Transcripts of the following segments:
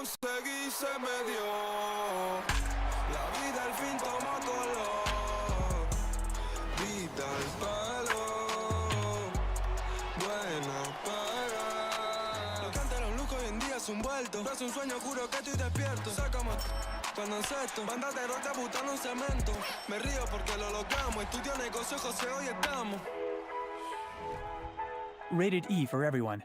conseguí, se me dio. La vida al fin tomó color. Vida al palo. Buena paga. Lo que antes era un lujo hoy en día es un vuelto. Es un sueño, juro que estoy despierto. Sácame cuando encesto. Bandas de rock debutando en cemento. Me río porque lo logramos. Estudio negocio, José, hoy estamos. Rated E for everyone.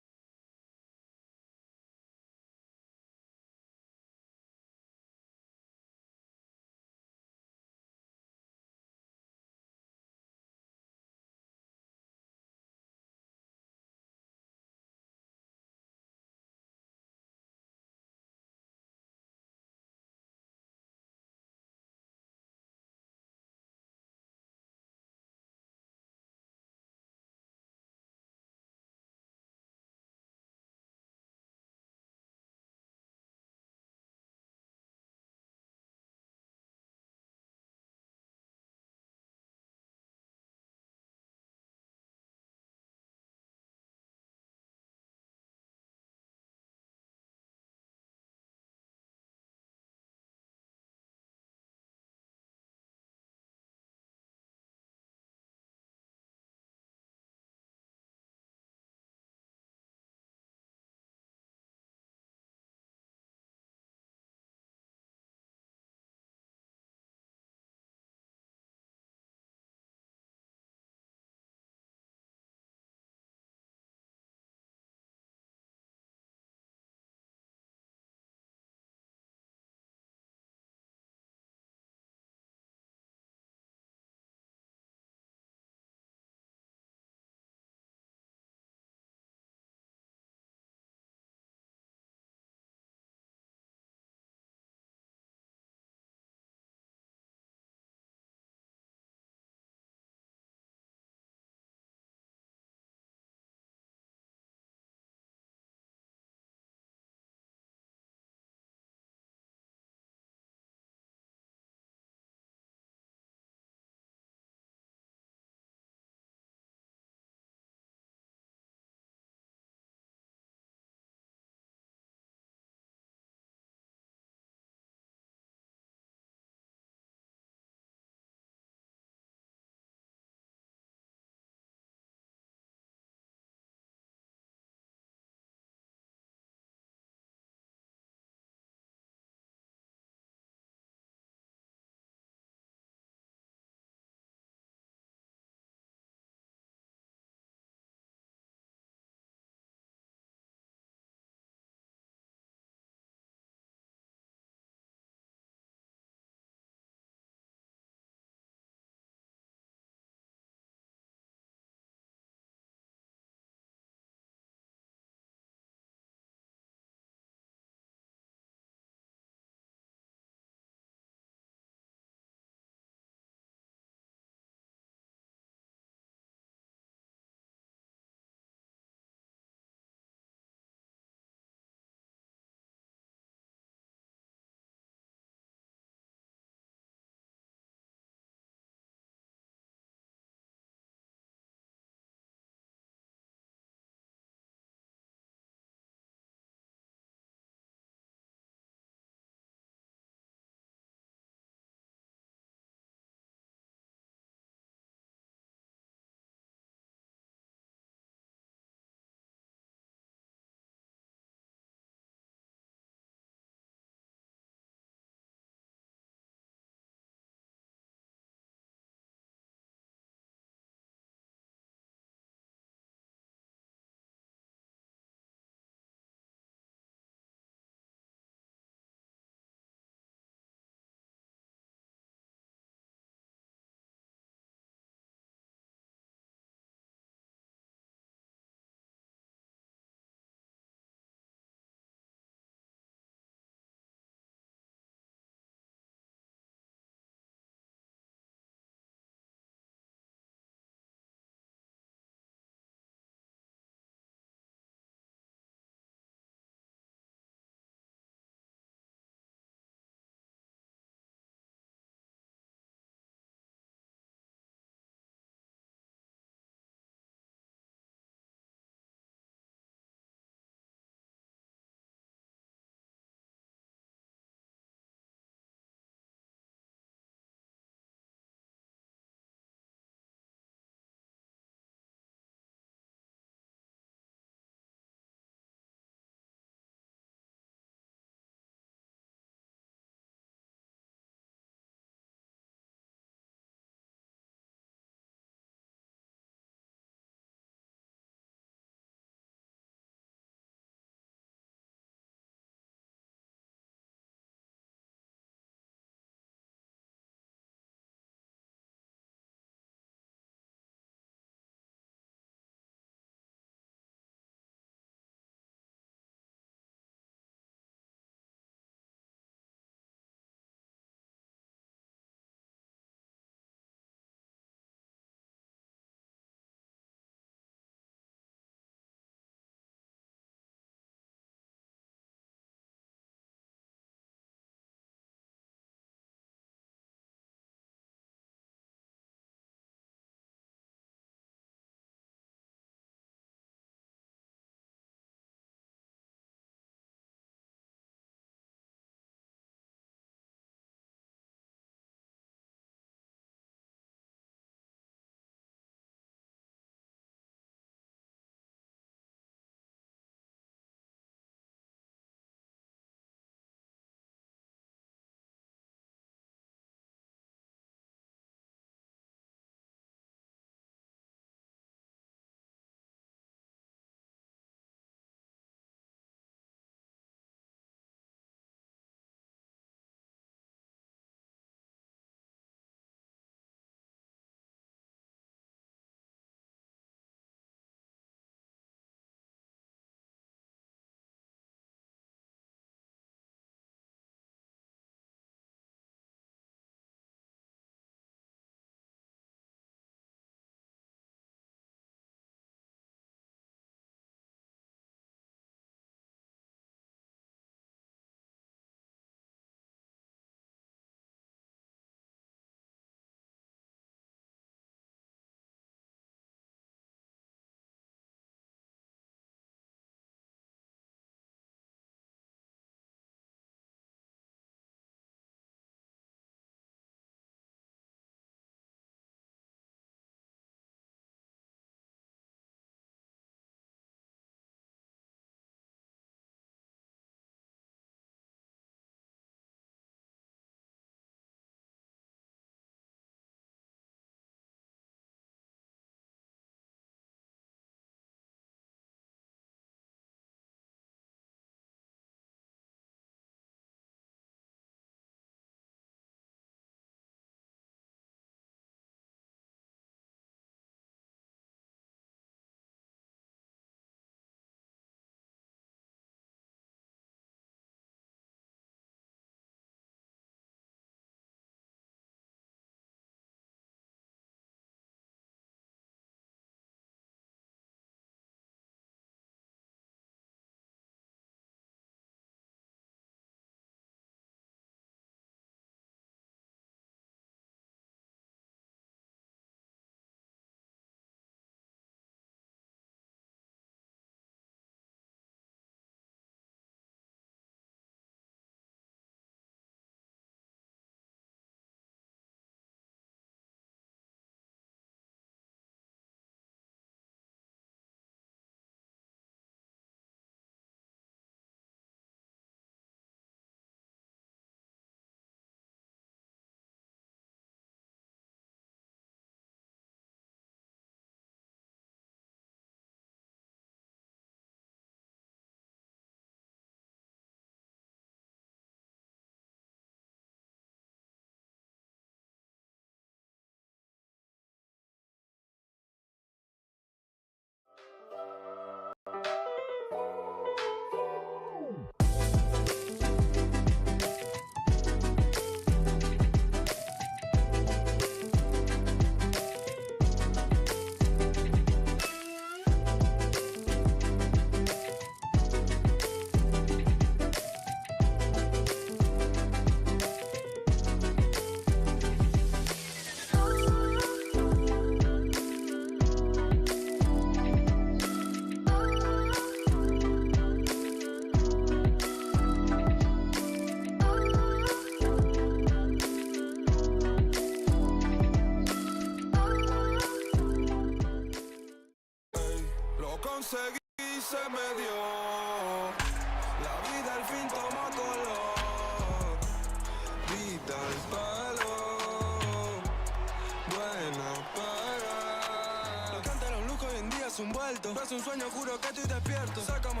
suelto. No es un sueño, juro que estoy despierto. Sácame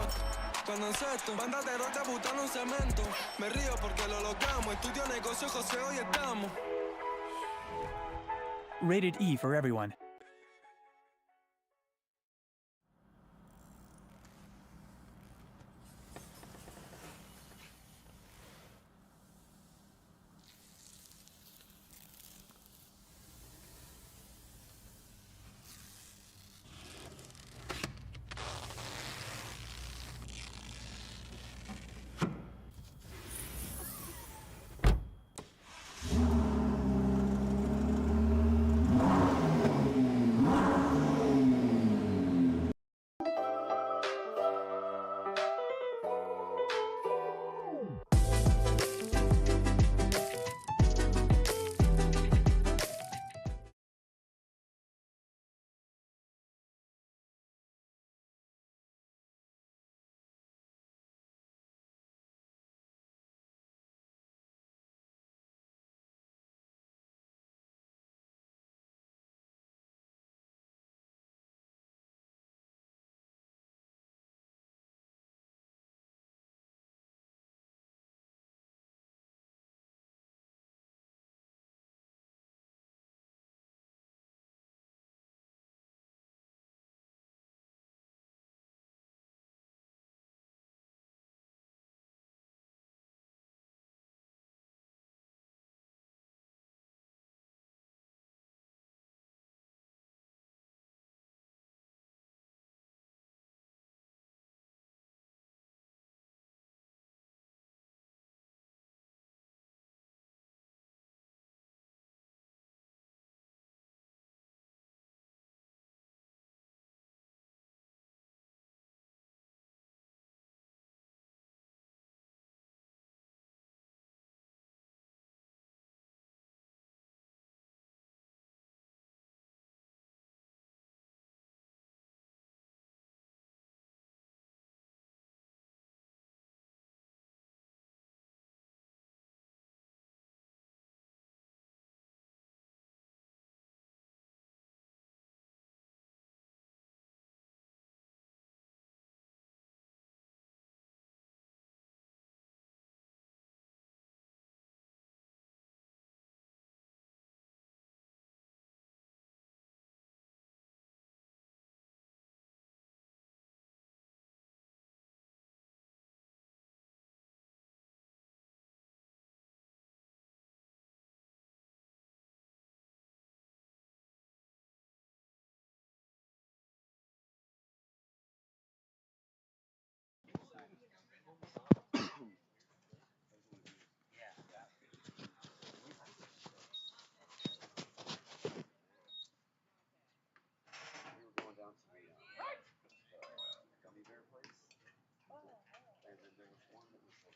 cuando encesto. Banda de roca butando un cemento. Me río porque lo logramos. Estudio negocio, José, hoy estamos. Rated E for everyone.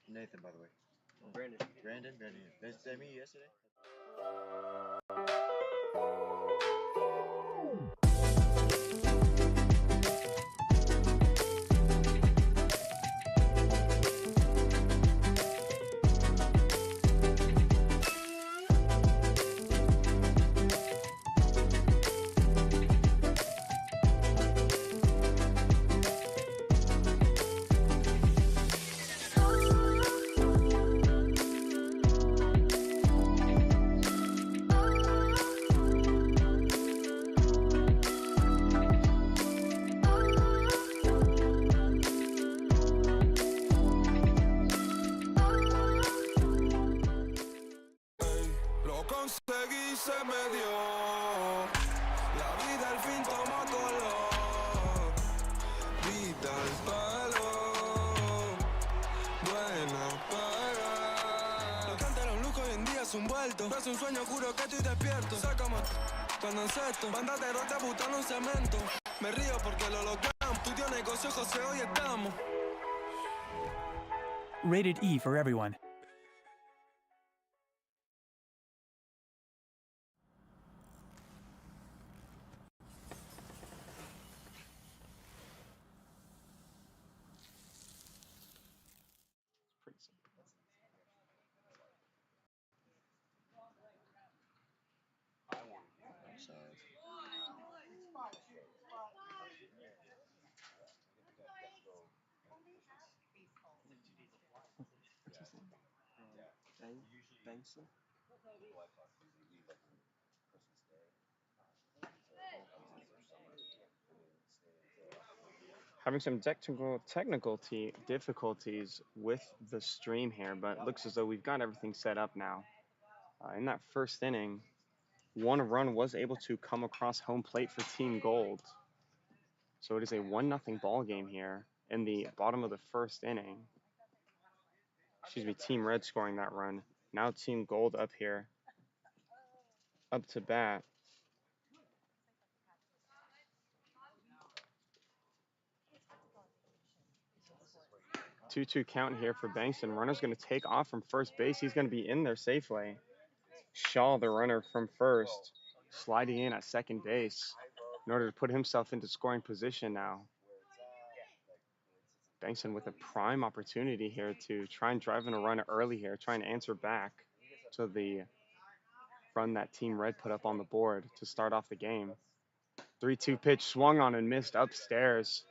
Nathan, by the way. Brandon. Nice to meet you yesterday. Lo conseguí, se me dio. La vida al fin tomó color. Vida al palo. Buena paga. Lo que antes era un lujo, hoy en día es un vuelto. No es un sueño, juro que estoy despierto. Sácame cuando encesto. Banda de roca butando un cemento. Me río porque lo logramos. Estudio negocio, José, hoy estamos. Rated E for everyone. Pretty simple. I'm sorry. Benson? Having some technical difficulties with the stream here, but it looks as though we've got everything set up now. In that first inning, one run was able to come across home plate for Team Gold. So it is a 1-0 ball game here in the bottom of the first inning. Excuse me, Team Red scoring that run. Now Team Gold up here, up to bat. 2-2 count here for Bankston. Runner's going to take off from first base. He's going to be in there safely. Shaw, the runner from first, sliding in at second base in order to put himself into scoring position now. Bankston with a prime opportunity here to try and drive in a run early here, try and answer back to the run that Team Red put up on the board to start off the game. 3-2 pitch swung on and missed upstairs.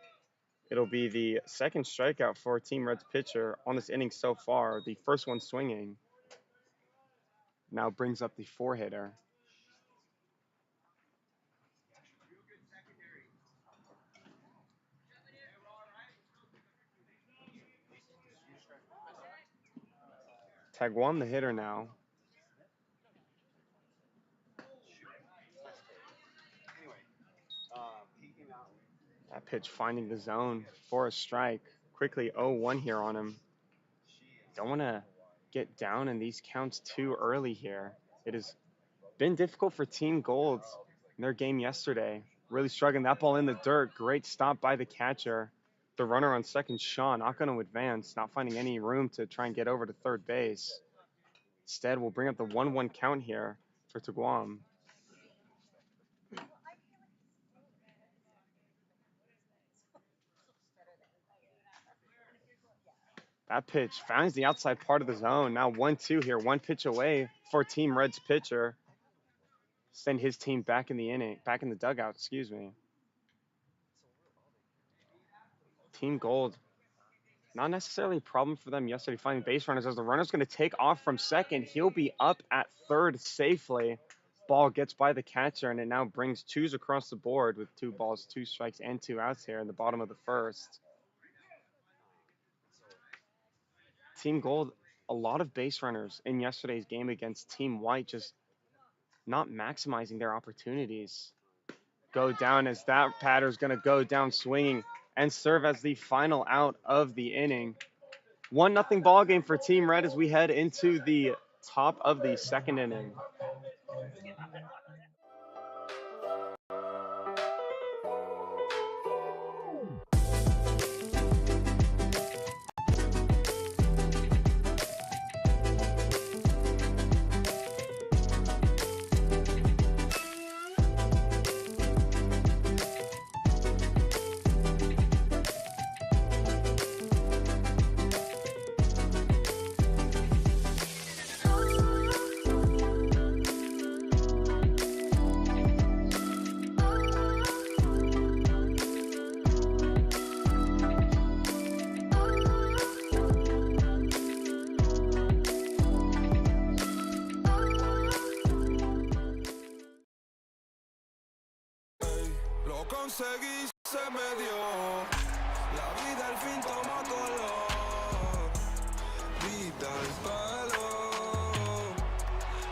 It'll be the second strikeout for Team Red's pitcher on this inning so far. The first one swinging. Now brings up the 4-hitter. Taguan, the hitter now. That pitch finding the zone for a strike. Quickly 0-1 here on him. Don't want to get down in these counts too early here. It has been difficult for Team Gold in their game yesterday. Really struggling. That ball in the dirt. Great stop by the catcher. The runner on second, Shaw, not going to advance. Not finding any room to try and get over to third base. Instead, we'll bring up the 1-1 count here for Taguam. That pitch finds the outside part of the zone. Now 1-2 here, one pitch away for Team Red's pitcher. Send his team back in the inning, back in the dugout, excuse me. Team Gold, not necessarily a problem for them yesterday finding base runners as the runner's going to take off from second. He'll be up at third safely. Ball gets by the catcher and it now brings twos across the board with 2 balls, 2 strikes, and 2 outs here in the bottom of the first. Team Gold, a lot of base runners in yesterday's game against Team White, just not maximizing their opportunities. Go down as that batter's going to go down swinging and serve as the final out of the inning. 1-0 ball game for Team Red as we head into the top of the second inning. Conseguí, se me dio. La vida al fin toma color. Vida al palo.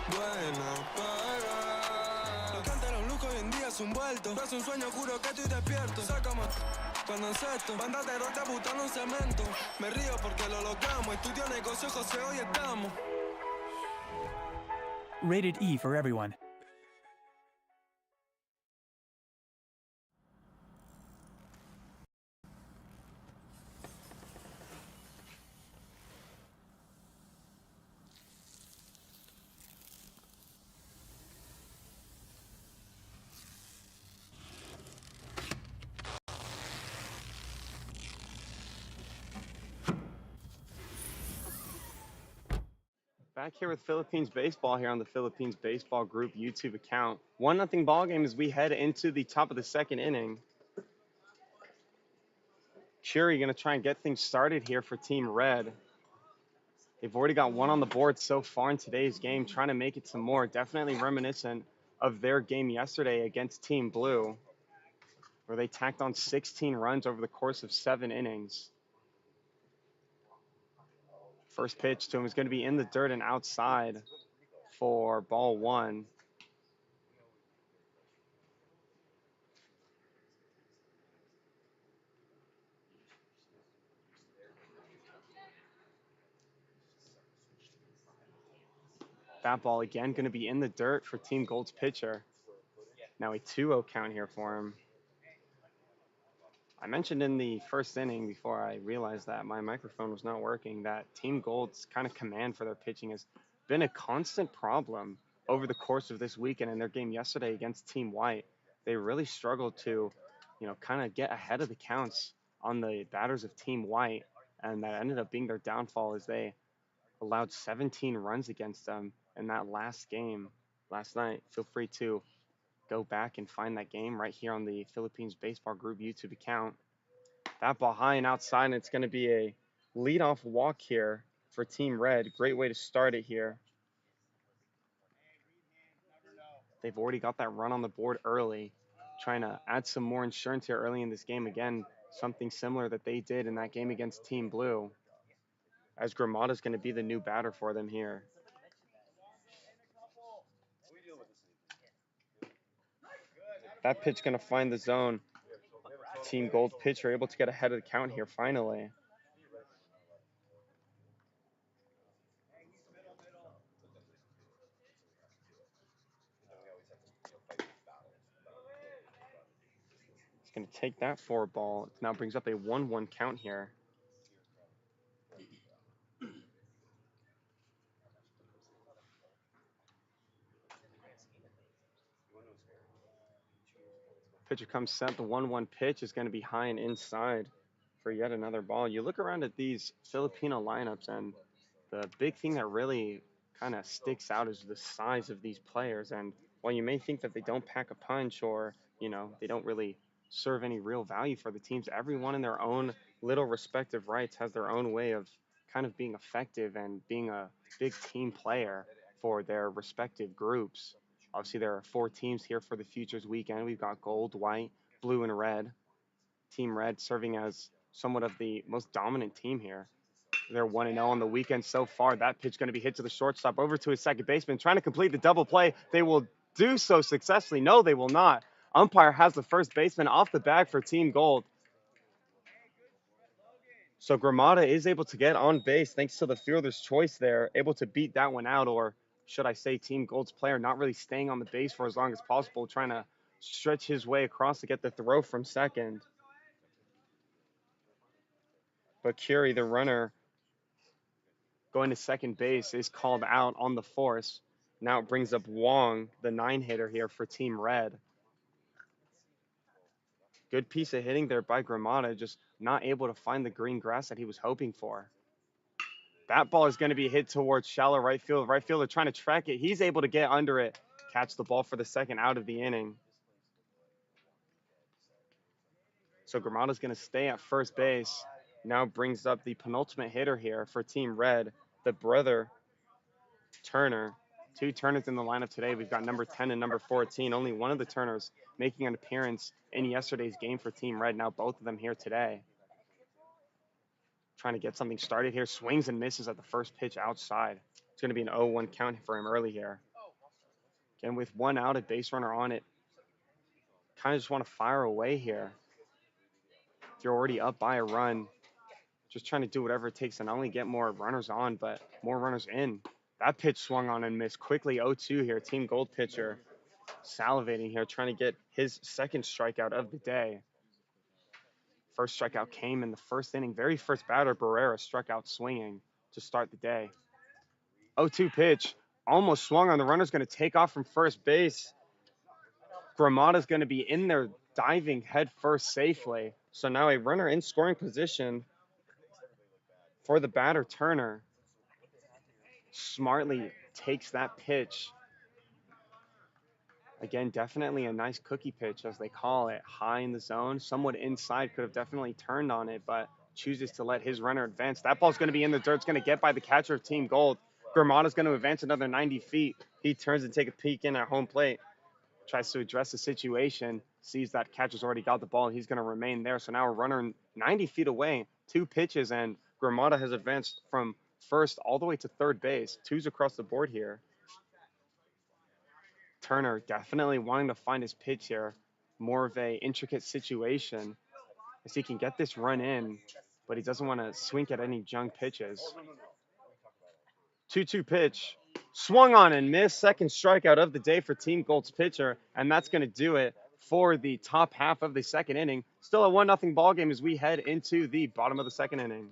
Buena paga. Lo que antes era un lujo hoy en día es un vuelto. No es un sueño, juro que estoy despierto. Sácame cuando encesto. Banda de roca butando un cemento. Me río porque lo logramos. Estudio negocio, José, hoy estamos. Rated E for everyone. Back here with Philippines Baseball here on the Philippines Baseball Group YouTube account. 1-0 ball game as we head into the top of the second inning. Curie going to try and get things started here for Team Red. They've already got one on the board so far in today's game, trying to make it some more. Definitely reminiscent of their game yesterday against Team Blue, where they tacked on 16 runs over the course of 7 innings. First pitch to him is going to be in the dirt and outside for ball 1. That ball again going to be in the dirt for Team Gold's pitcher. Now a 2-0 count here for him. I mentioned in the first inning, before I realized that my microphone was not working, that Team Gold's kind of command for their pitching has been a constant problem over the course of this weekend. In their game yesterday against Team White, they really struggled to, kind of get ahead of the counts on the batters of Team White, and that ended up being their downfall as they allowed 17 runs against them in that last game last night. Feel free to go back and find that game right here on the Philippines Baseball Group YouTube account. That ball high and outside, and it's going to be a leadoff walk here for Team Red. Great way to start it here. They've already got that run on the board early, trying to add some more insurance here early in this game. Again, something similar that they did in that game against Team Blue, as Gramada's going to be the new batter for them here. That pitch going to find the zone. Team Gold pitcher able to get ahead of the count here finally. He's going to take that for a ball. It now brings up a 1-1 count here. Pitcher comes set. The 1-1 pitch is going to be high and inside for yet another ball. You look around at these Filipino lineups, and the big thing that really kind of sticks out is the size of these players. And while you may think that they don't pack a punch, or they don't really serve any real value for the teams, everyone in their own little respective rights has their own way of kind of being effective and being a big team player for their respective groups. Obviously, there are 4 teams here for the Futures weekend. We've got gold, white, blue, and red. Team Red serving as somewhat of the most dominant team here. They're 1-0 on the weekend so far. That pitch going to be hit to the shortstop, over to his second baseman, trying to complete the double play. They will do so successfully. No, they will not. Umpire has the first baseman off the bag for Team Gold. So Gramada is able to get on base thanks to the fielder's choice there, able to beat that one out, or should I say Team Gold's player not really staying on the base for as long as possible, trying to stretch his way across to get the throw from second. But Curie, the runner, going to second base, is called out on the force. Now it brings up Wong, the 9-hitter here for Team Red. Good piece of hitting there by Gramada, just not able to find the green grass that he was hoping for. That ball is going to be hit towards shallow right field. Right fielder trying to track it. He's able to get under it, catch the ball for the second out of the inning. So Gramada's going to stay at first base. Now brings up the penultimate hitter here for Team Red, the brother Turner. 2 Turners in the lineup today. We've got number 10 and number 14. Only one of the Turners making an appearance in yesterday's game for Team Red. Now both of them here today. Trying to get something started here. Swings and misses at the first pitch outside. It's going to be an 0-1 count for him early here. Again, with 1 out, a base runner on it. Kind of just want to fire away here. If you're already up by a run, just trying to do whatever it takes to not only get more runners on, but more runners in. That pitch swung on and missed. Quickly 0-2 here. Team Gold pitcher salivating here, trying to get his second strikeout of the day. First strikeout came in the first inning. Very first batter, Barrera, struck out swinging to start the day. 0-2 pitch. Almost swung on. The runner's going to take off from first base. Gramada's going to be in there diving head first safely. So now a runner in scoring position for the batter, Turner. Smartly takes that pitch. Again, definitely a nice cookie pitch, as they call it. High in the zone, somewhat inside, could have definitely turned on it, but chooses to let his runner advance. That ball's going to be in the dirt. It's going to get by the catcher of Team Gold. Gramada's going to advance another 90 feet. He turns and take a peek in at home plate. Tries to address the situation, sees that catcher's already got the ball, and he's going to remain there. So now a runner 90 feet away, 2 pitches, and Gramada has advanced from first all the way to third base. 2s across the board here. Turner definitely wanting to find his pitch here. More of a intricate situation as he can get this run in, but he doesn't want to swing at any junk pitches. 2-2 pitch. Swung on and missed. Second strikeout of the day for Team Gold's pitcher, and that's going to do it for the top half of the second inning. Still a 1-0 ball game as we head into the bottom of the second inning.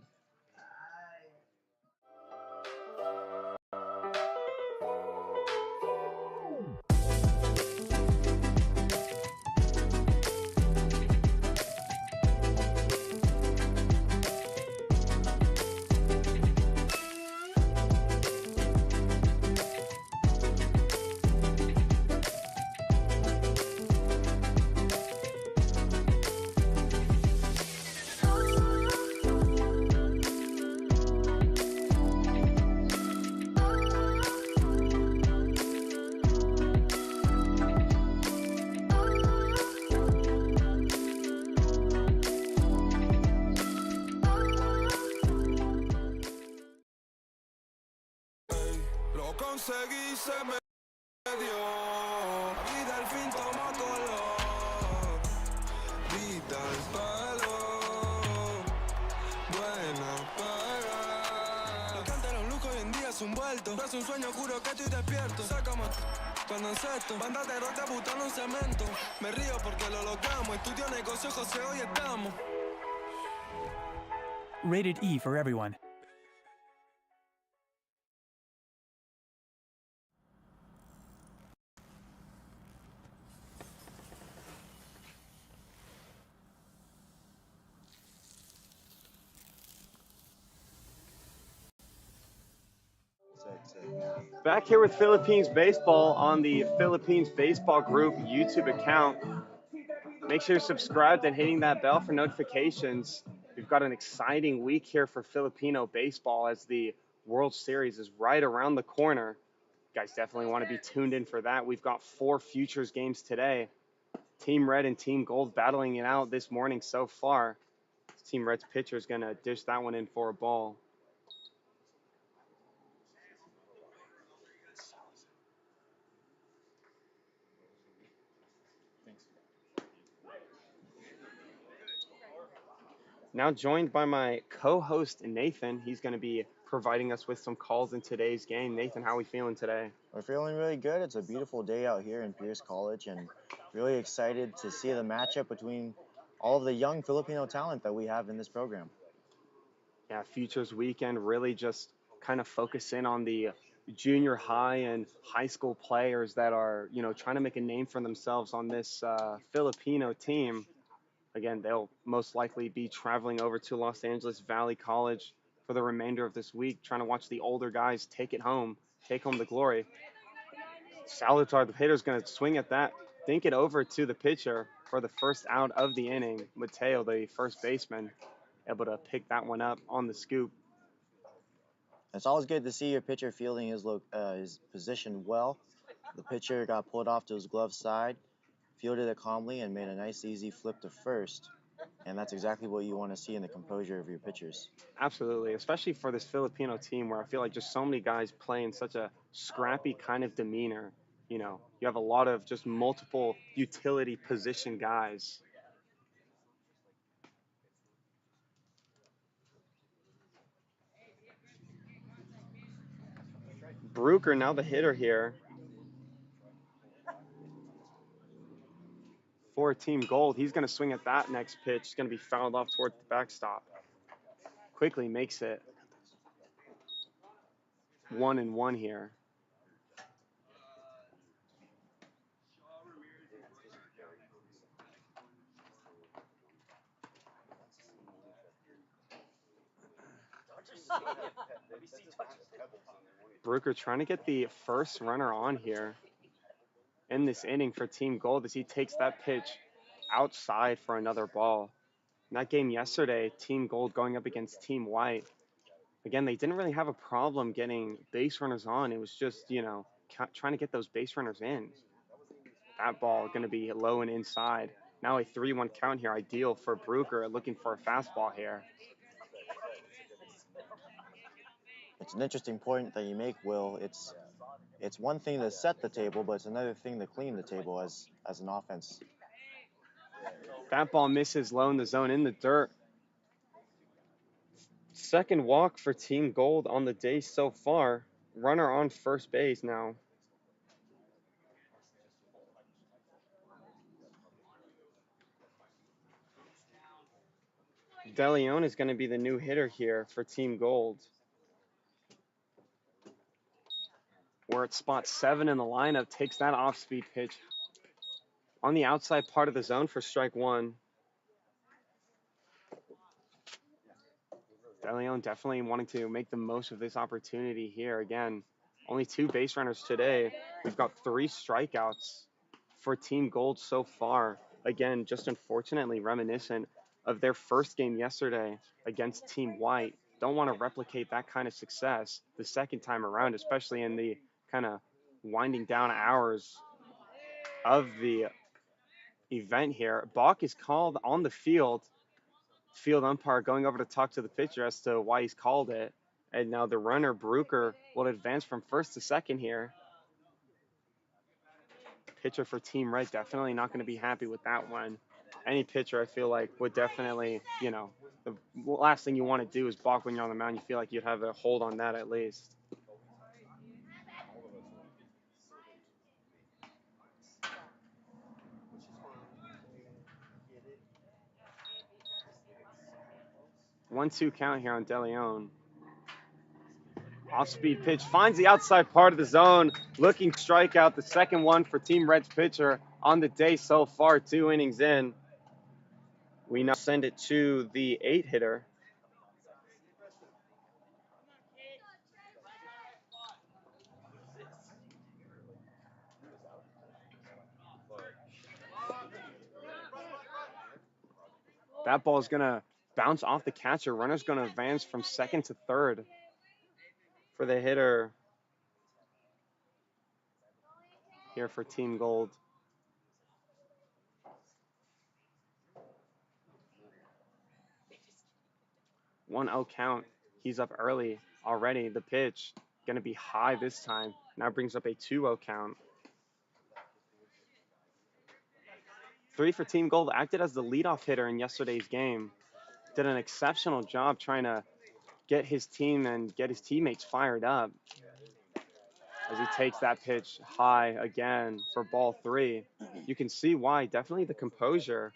Lo conseguí, se me dio. Vida al fin toma color. Vida al palo. Buena paga. Lo que antes era un lujo, hoy en día es un vuelto. Es un sueño, juro que estoy despierto. Sácame cuando encesto. Banda de rock debutando en cemento. Me río porque lo logramos. Estudio negocio, José, hoy estamos. Rated E for everyone. Back here with Philippines Baseball on the Philippines Baseball Group YouTube account. Make sure you're subscribed and hitting that bell for notifications. We've got an exciting week here for Filipino baseball as the World Series is right around the corner. You guys definitely want to be tuned in for that. We've got 4 futures games today. Team Red and Team Gold battling it out this morning so far. Team Red's pitcher is going to dish that one in for a ball. Now joined by my co-host, Nathan. He's going to be providing us with some calls in today's game. Nathan, how are we feeling today? We're feeling really good. It's a beautiful day out here in Pierce College, and really excited to see the matchup between all of the young Filipino talent that we have in this program. Yeah, Futures Weekend really just kind of focus in on the junior high and high school players that are, trying to make a name for themselves on this Filipino team. Again, they'll most likely be traveling over to Los Angeles Valley College for the remainder of this week, trying to watch the older guys take home the glory. Salazar, the hitter's going to swing at that, think it over to the pitcher for the first out of the inning. Mateo, the first baseman, able to pick that one up on the scoop. It's always good to see your pitcher fielding his position well. The pitcher got pulled off to his glove side, fielded it calmly, and made a nice, easy flip to first. And that's exactly what you want to see in the composure of your pitchers. Absolutely, especially for this Filipino team where I feel like just so many guys play in such a scrappy kind of demeanor. You have a lot of just multiple utility position guys. Bruker, now the hitter here for Team Gold. He's going to swing at that next pitch. It's going to be fouled off towards the backstop. Quickly makes it 1-1 here. Bruker trying to get the first runner on here in this inning for Team Gold as he takes that pitch outside for another ball. In that game yesterday, Team Gold going up against Team White. Again, they didn't really have a problem getting base runners on. It was just, trying to get those base runners in. That ball going to be low and inside. Now a 3-1 count here, ideal for Bruker, looking for a fastball here. It's an interesting point that you make, Will. It's one thing to set the table, but it's another thing to clean the table as an offense. That ball misses low in the zone in the dirt. Second walk for Team Gold on the day so far. Runner on first base now. DeLeon is going to be the new hitter here for Team Gold. We're at spot 7 in the lineup. Takes that off-speed pitch on the outside part of the zone for strike 1. DeLeon definitely wanting to make the most of this opportunity here. Again, only 2 base runners today. We've got 3 strikeouts for Team Gold so far. Again, just unfortunately reminiscent of their first game yesterday against Team White. Don't want to replicate that kind of success the second time around, especially in the kind of winding down hours of the event here. Balk is called on the field. Field umpire going over to talk to the pitcher as to why he's called it. And now the runner, Bruker, will advance from first to second here. Pitcher for Team Red definitely not going to be happy with that one. Any pitcher, I feel like, would definitely, the last thing you want to do is balk when you're on the mound. You feel like you'd have a hold on that at least. One-two count here on DeLeon. Off-speed pitch finds the outside part of the zone. Looking strikeout, the second one for Team Red's pitcher on the day so far, 2 innings in. We now send it to the 8 hitter. That ball is going to bounce off the catcher. Runner's going to advance from second to third for the hitter here for Team Gold. 1-0 count. He's up early already. The pitch going to be high this time. Now brings up a 2-0 count. 3 for Team Gold. Acted as the leadoff hitter in yesterday's game. Did an exceptional job trying to get his team and get his teammates fired up as he takes that pitch high again for ball 3. You can see why. Definitely the composure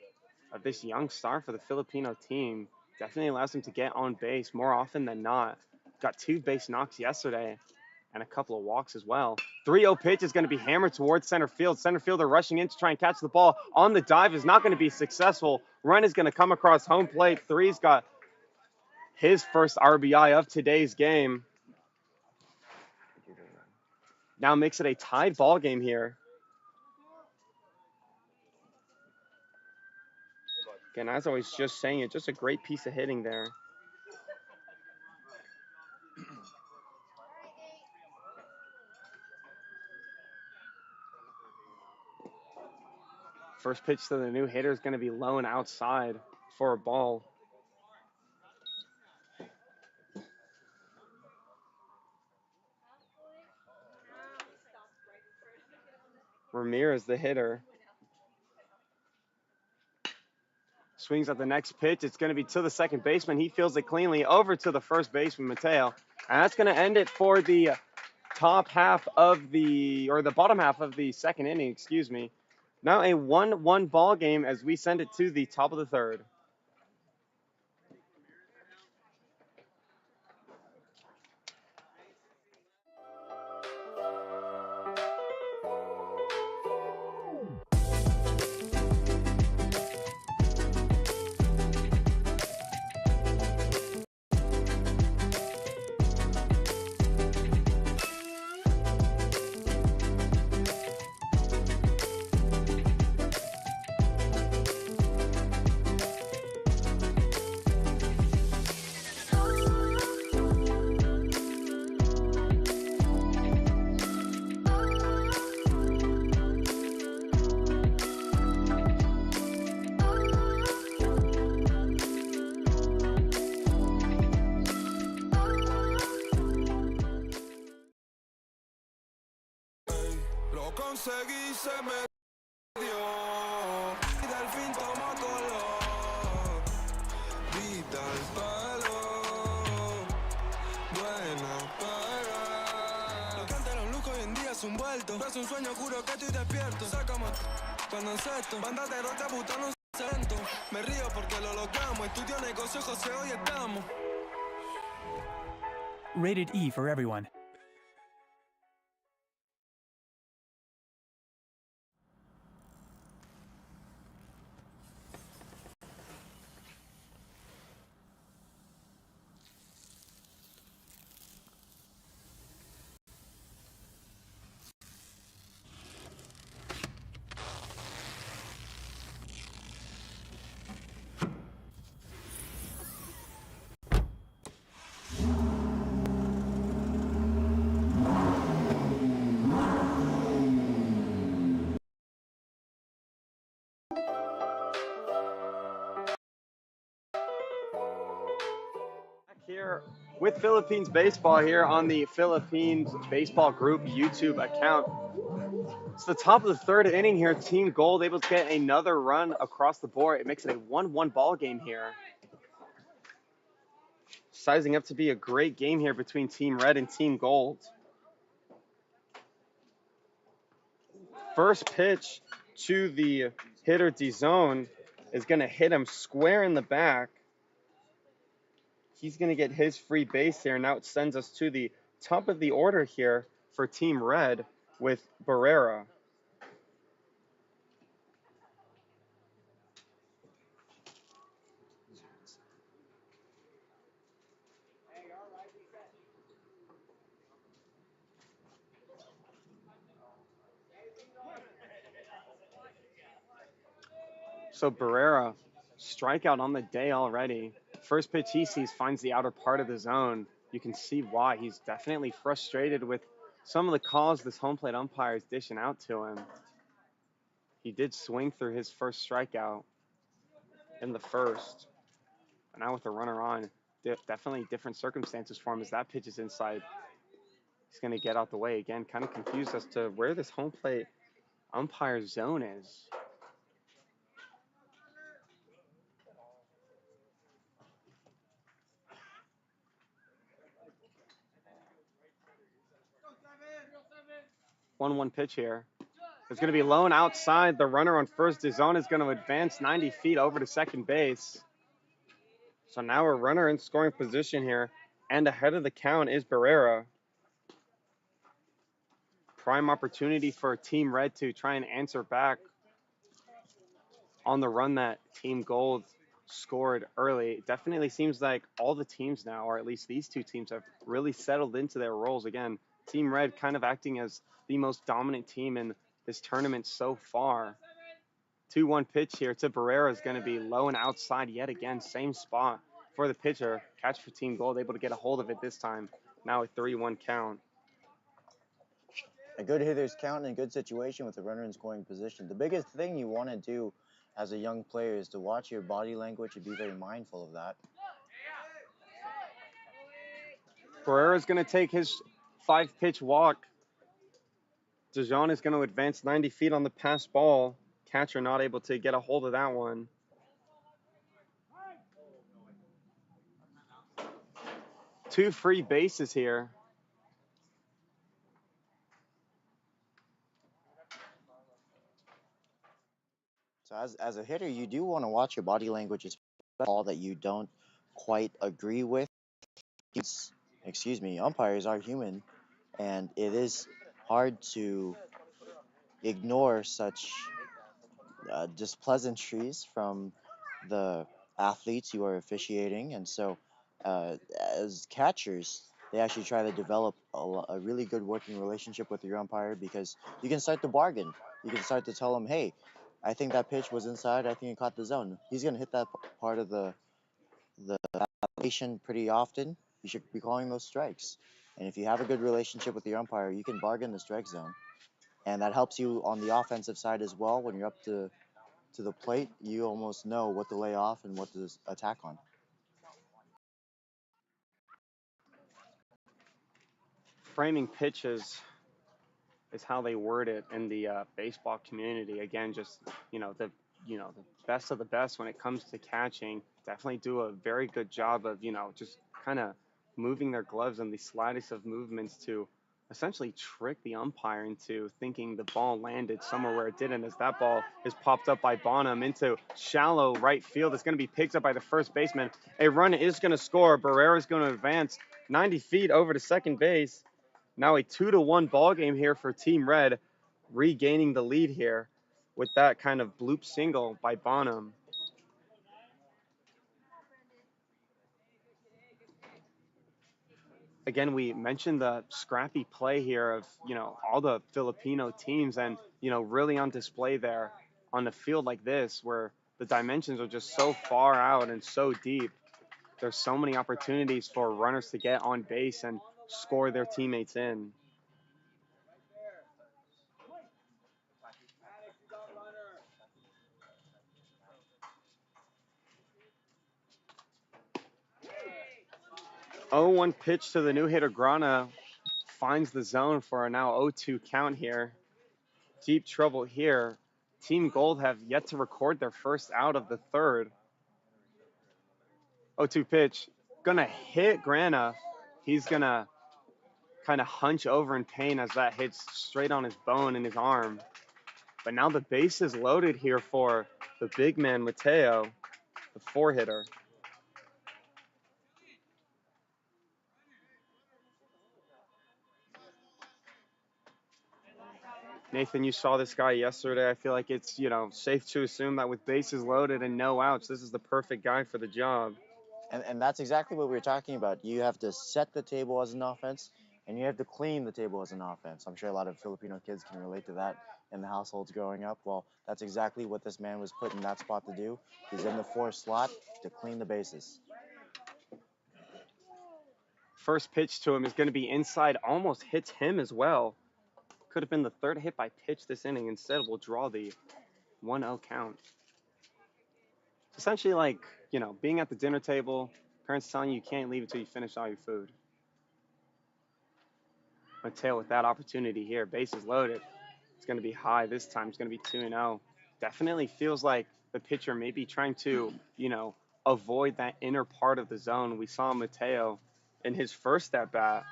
of this young star for the Filipino team definitely allows him to get on base more often than not. Got 2 base knocks yesterday and a couple of walks as well. 3-0 pitch is going to be hammered towards center field. Center fielder rushing in to try and catch the ball on the dive is not going to be successful. Run is going to come across home plate. 3's got his first RBI of today's game. Now makes it a tied ball game here. Again, as I was just saying, it's just a great piece of hitting there. First pitch to the new hitter is going to be low and outside for a ball. Ramirez, the hitter. Swings at the next pitch. It's going to be to the second baseman. He fields it cleanly over to the first baseman, Mateo. And that's going to end it for the bottom half of the second inning, excuse me. Now a 1-1 ball game as we send it to the top of the third. conseguí, se me dio. Y del fin toma color. Vida al palo. Buena paga. Los cantan los lujos hoy en día es un vuelto. Es un sueño, juro que estoy despierto. Sácame cuando encesto. Banda de roca butando un acento. Me río porque lo logramos. Estudio negocio, José, hoy estamos. Rated E for everyone. Here with Philippines Baseball here on the Philippines Baseball Group YouTube account. It's the top of the third inning here. Team Gold able to get another run across the board. It makes it a 1-1 ball game here. Sizing up to be a great game here between Team Red and Team Gold. First pitch to the hitter D-Zone is going to hit him square in the back. He's going to get his free base here. Now it sends us to the top of the order here for Team Red with Barrera. So Barrera, strikeout on the day already. First pitch he sees finds the outer part of the zone. You can see why. He's definitely frustrated with some of the calls this home plate umpire is dishing out to him. He did swing through his first strikeout in the first. And now with a runner on, definitely different circumstances for him as that pitch is inside. He's going to get out the way again. Kind of confused as to where this home plate umpire zone is. One pitch here. It's going to be low and outside. The runner on first, D-Zone, is going to advance 90 feet over to second base. So now a runner in scoring position here, and ahead of the count is Barrera. Prime opportunity for Team Red to try and answer back on the run that Team Gold scored early. It definitely seems like all the teams now, or at least these two teams, have really settled into their roles. Again, Team Red kind of acting as the most dominant team in this tournament so far. 2-1 pitch here to Barrera is going to be low and outside yet again. Same spot for the pitcher. Catch for Team Gold, able to get a hold of it this time. Now a 3-1 count. A good hitter's count in a good situation with a runner in scoring position. The biggest thing you want to do as a young player is to watch your body language and be very mindful of that. Barrera's going to take his 5-pitch walk. DeJean is going to advance 90 feet on the pass ball. Catcher not able to get a hold of that one. Two free bases here. So as a hitter, you do want to watch your body language, especially all that you don't quite agree with. Umpires are human, and it is hard to ignore such displeasantries from the athletes who are officiating. And so as catchers, they actually try to develop a really good working relationship with your umpire, because you can start to bargain. You can start to tell him, hey, I think that pitch was inside. I think it caught the zone. He's going to hit that part of the application pretty often. You should be calling those strikes. And if you have a good relationship with your umpire, you can bargain the strike zone. And that helps you on the offensive side as well. When you're up to the plate, you almost know what to lay off and what to attack on. Framing pitches is how they word it in the baseball community. Again, just the best of the best when it comes to catching. Definitely do a very good job of just kind of moving their gloves in the slightest of movements to essentially trick the umpire into thinking the ball landed somewhere where it didn't, as that ball is popped up by Bonham into shallow right field. It's going to be picked up by the first baseman. A run is going to score. Barrera is going to advance 90 feet over to second base. Now a 2-1 ball game here for Team Red, regaining the lead here with that kind of bloop single by Bonham. Again, we mentioned the scrappy play here of, all the Filipino teams and, really on display there on a field like this where the dimensions are just so far out and so deep. There's so many opportunities for runners to get on base and score their teammates in. Oh, 1 pitch to the new hitter Grana finds the zone for a now 0-2 count here. Deep trouble here. Team Gold have yet to record their first out of the third. 0-2 pitch. Gonna hit Grana. He's gonna kind of hunch over in pain as that hits straight on his bone in his arm. But now the base is loaded here for the big man Mateo, the 4-hitter. Nathan, you saw this guy yesterday. I feel like it's, safe to assume that with bases loaded and no outs, this is the perfect guy for the job. And that's exactly what we were talking about. You have to set the table as an offense, and you have to clean the table as an offense. I'm sure a lot of Filipino kids can relate to that in the households growing up. Well, that's exactly what this man was put in that spot to do. He's in the 4th slot to clean the bases. First pitch to him is going to be inside, almost hits him as well. Could have been the 3rd hit by pitch this inning. Instead, we'll draw the 1-0 count. It's essentially like, being at the dinner table, parents telling you can't leave until you finish all your food. Mateo with that opportunity here. Bases loaded. It's going to be high this time. It's going to be 2-0. Definitely feels like the pitcher may be trying to, avoid that inner part of the zone. We saw Mateo in his first at bat,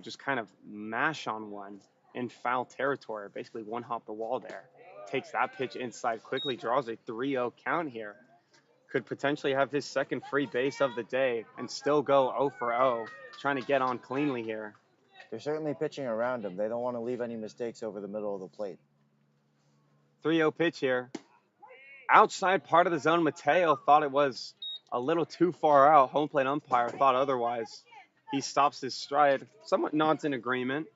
just kind of mash on one in foul territory, basically one hop the wall there. Takes that pitch inside quickly, draws a 3-0 count here. Could potentially have his second free base of the day and still go 0 for 0, trying to get on cleanly here. They're certainly pitching around him. They don't want to leave any mistakes over the middle of the plate. 3-0 pitch here. Outside part of the zone, Mateo thought it was a little too far out. Home plate umpire thought otherwise. He stops his stride, somewhat nods in agreement.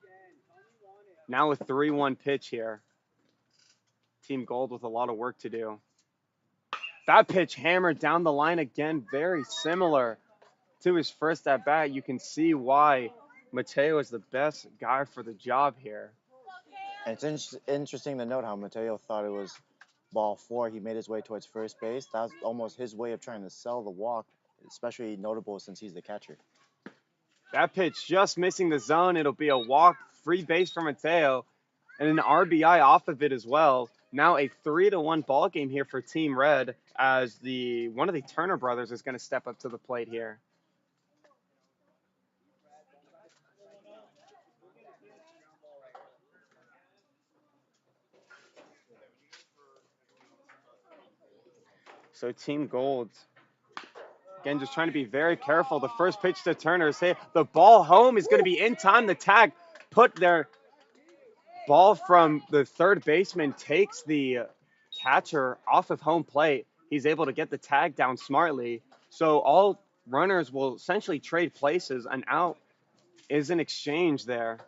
Now a 3-1 pitch here. Team Gold with a lot of work to do. That pitch hammered down the line again, very similar to his first at bat. You can see why Mateo is the best guy for the job here. And it's interesting to note how Mateo thought it was ball 4. He made his way towards first base. That was almost his way of trying to sell the walk, especially notable since he's the catcher. That pitch just missing the zone. It'll be a walk, free base for Mateo, and an RBI off of it as well. Now a 3-1 ball game here for Team Red as one of the Turner brothers is going to step up to the plate here. So Team Gold, again, just trying to be very careful. The first pitch to Turner is hit. The ball home is going to be in time. The tag put their ball from the third baseman, takes the catcher off of home plate. He's able to get the tag down smartly. So all runners will essentially trade places. An out is an exchange there.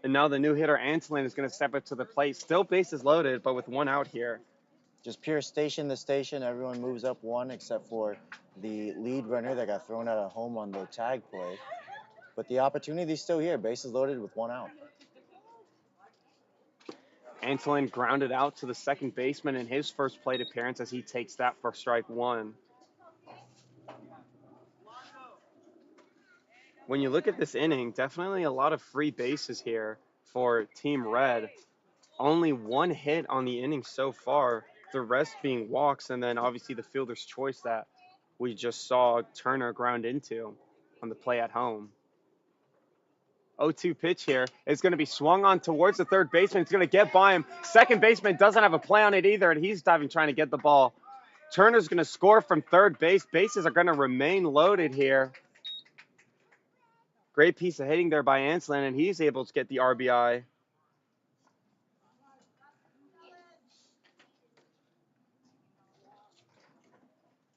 And now the new hitter, Antolin, is going to step up to the plate. Still bases loaded, but with 1 out here. Just pure station to station. Everyone moves up 1 except for the lead runner that got thrown out of home on the tag play. But the opportunity is still here. Bases loaded with 1 out. Antolin grounded out to the second baseman in his first plate appearance as he takes that for strike 1. When you look at this inning, definitely a lot of free bases here for Team Red. Only one hit on the inning so far, the rest being walks, and then obviously the fielder's choice that we just saw Turner ground into on the play at home. 0-2 pitch here. It's going to be swung on towards the third baseman. It's going to get by him. Second baseman doesn't have a play on it either, and he's diving trying to get the ball. Turner's going to score from third base. Bases are going to remain loaded here. Great piece of hitting there by Anslin, and he's able to get the RBI.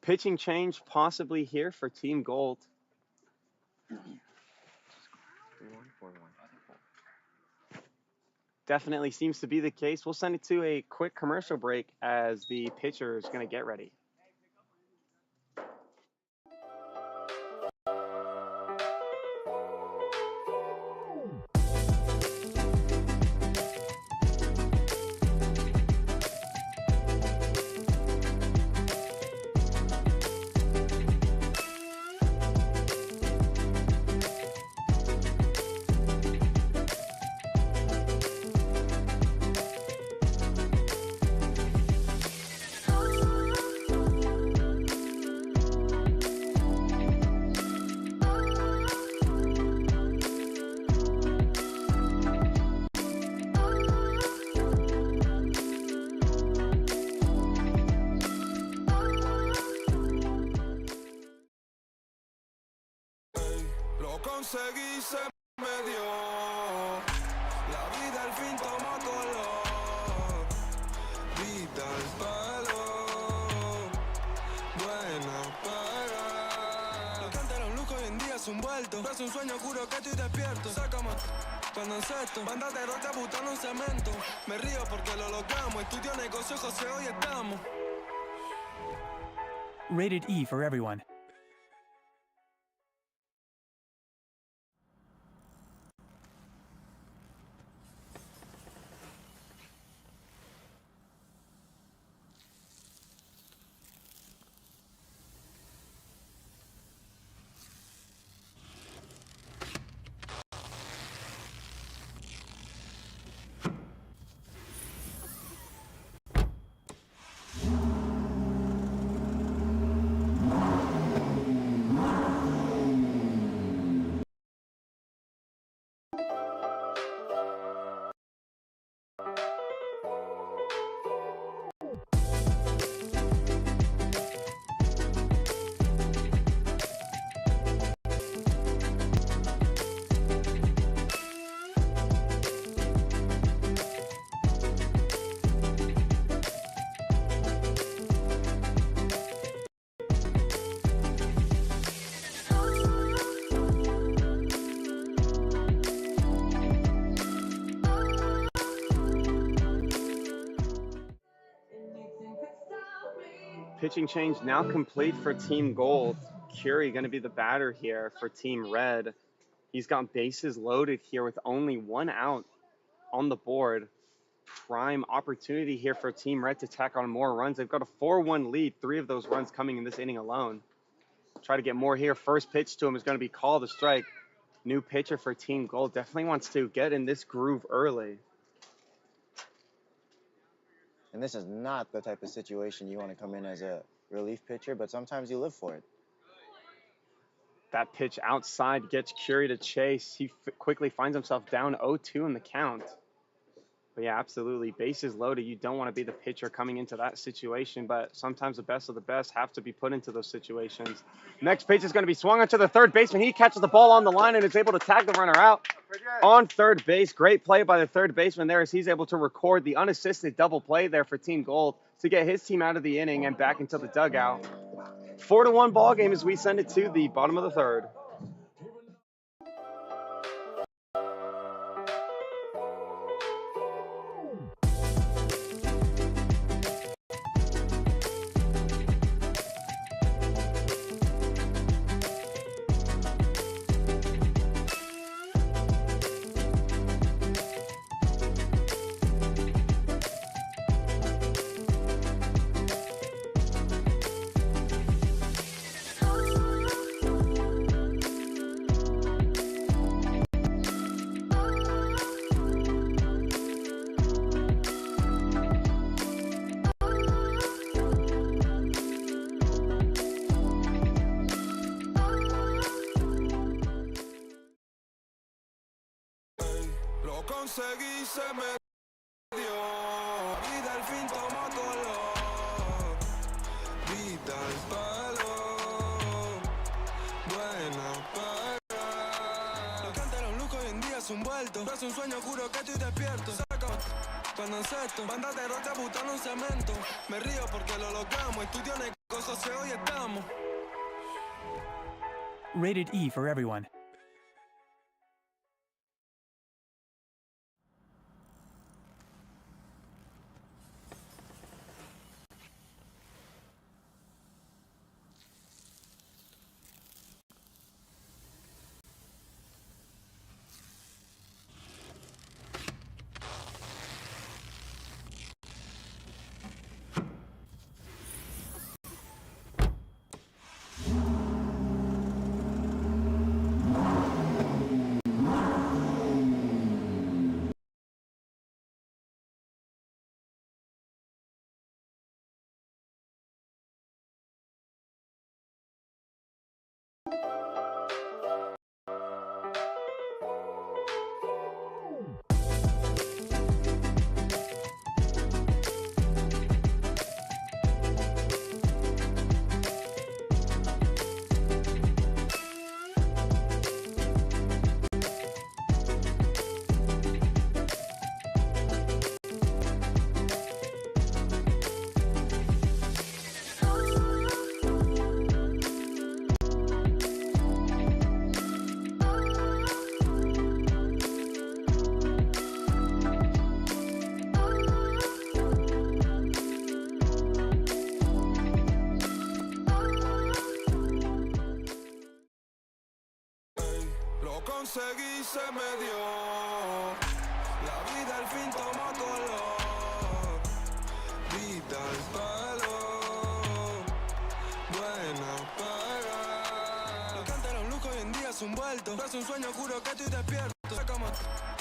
Pitching change possibly here for Team Gold. 3-1, 4-1. Definitely seems to be the case. We'll send it to a quick commercial break as the pitcher is going to get ready. Lo conseguí, se me dio. La vida al fin toma color. Vida al palo. Buena paga. Lo que antes era un lujo hoy en día es un vuelto. Es un sueño, juro que estoy despierto. Sácame cuando encesto. Bandas de roca butano en cemento. Me río porque lo logramos. Estudio negocio, José, hoy estamos. Rated E for everyone. Pitching change now complete for Team Gold. Curie going to be the batter here for Team Red. He's got bases loaded here with only one out on the board. Prime opportunity here for Team Red to tack on more runs. They've got a 4-1 lead, 3 of those runs coming in this inning alone. Try to get more here. First pitch to him is going to be called a strike. New pitcher for Team Gold definitely wants to get in this groove early. And this is not the type of situation you want to come in as a relief pitcher, but sometimes you live for it. That pitch outside gets Curie to chase. He quickly finds himself down 0-2 in the count. But yeah, absolutely. Bases loaded. You don't want to be the pitcher coming into that situation, but sometimes the best of the best have to be put into those situations. Next pitch is going to be swung onto the third baseman. He catches the ball on the line and is able to tag the runner out on third base. Great play by the third baseman there as he's able to record the unassisted double play there for Team Gold to get his team out of the inning and back into the dugout. 4-1 ball game as we send it to the bottom of the third. conseguí, se me dio. Vida al fin toma color. Vida al palo. Buena paga. Lo que antes era un lujo hoy en día es un vuelto. No es un sueño, juro que estoy despierto. Sácame cuando encesto. Banda de rock debutando en cemento. Me río porque lo logramos. Estudio negocios y hoy estamos. Rated E for everyone. Lo conseguí, se me dio. La vida al fin toma color. Vida al palo. Buena paga. Lo que antes era un lujo hoy en día es un vuelto. No es un sueño, juro que estoy despierto. Sácame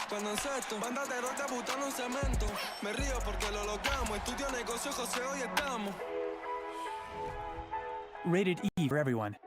cuando encesto. Banda de rock debutando en cemento. Me río porque lo logramos. Estudio negocios, José, hoy estamos. Rated E for everyone.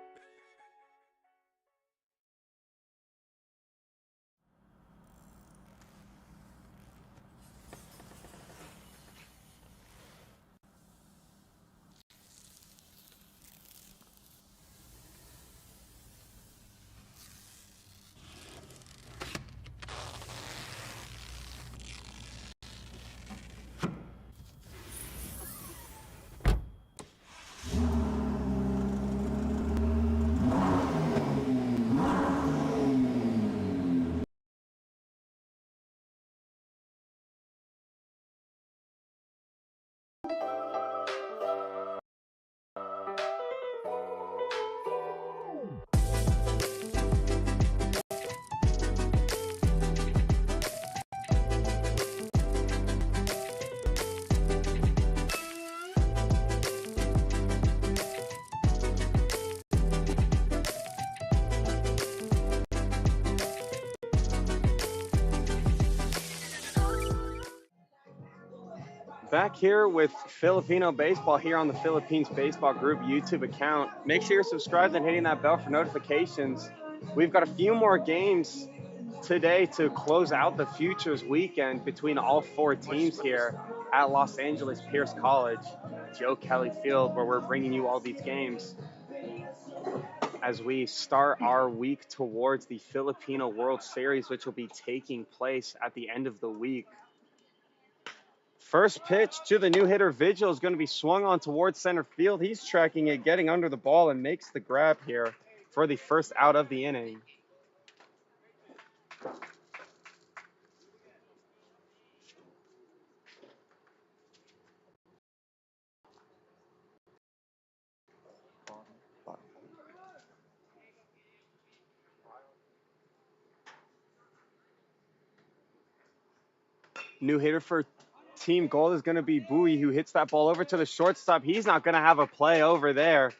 Back here with Filipino baseball here on the Philippines Baseball Group YouTube account. Make sure you're subscribed and hitting that bell for notifications. We've got a few more games today to close out the Futures weekend between all four teams here at Los Angeles Pierce College, Joe Kelly Field, where we're bringing you all these games as we start our week towards the Filipino World Series, which will be taking place at the end of the week. First pitch to the new hitter, Vigil, is going to be swung on towards center field. He's tracking it, getting under the ball, and makes the grab here for the first out of the inning. New hitter for Team Gold is going to be Bowie, who hits that ball over to the shortstop. He's not going to have a play over there.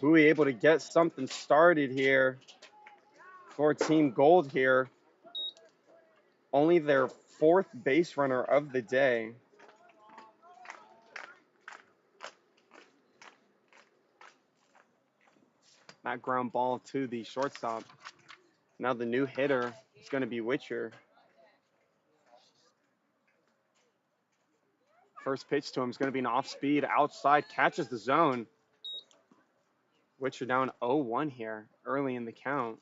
Bowie able to get something started here for Team Gold here. Only their fourth base runner of the day. That ground ball to the shortstop. Now the new hitter is going to be Witcher. First pitch to him is going to be an off-speed outside, catches the zone. Witcher down 0-1 here early in the count.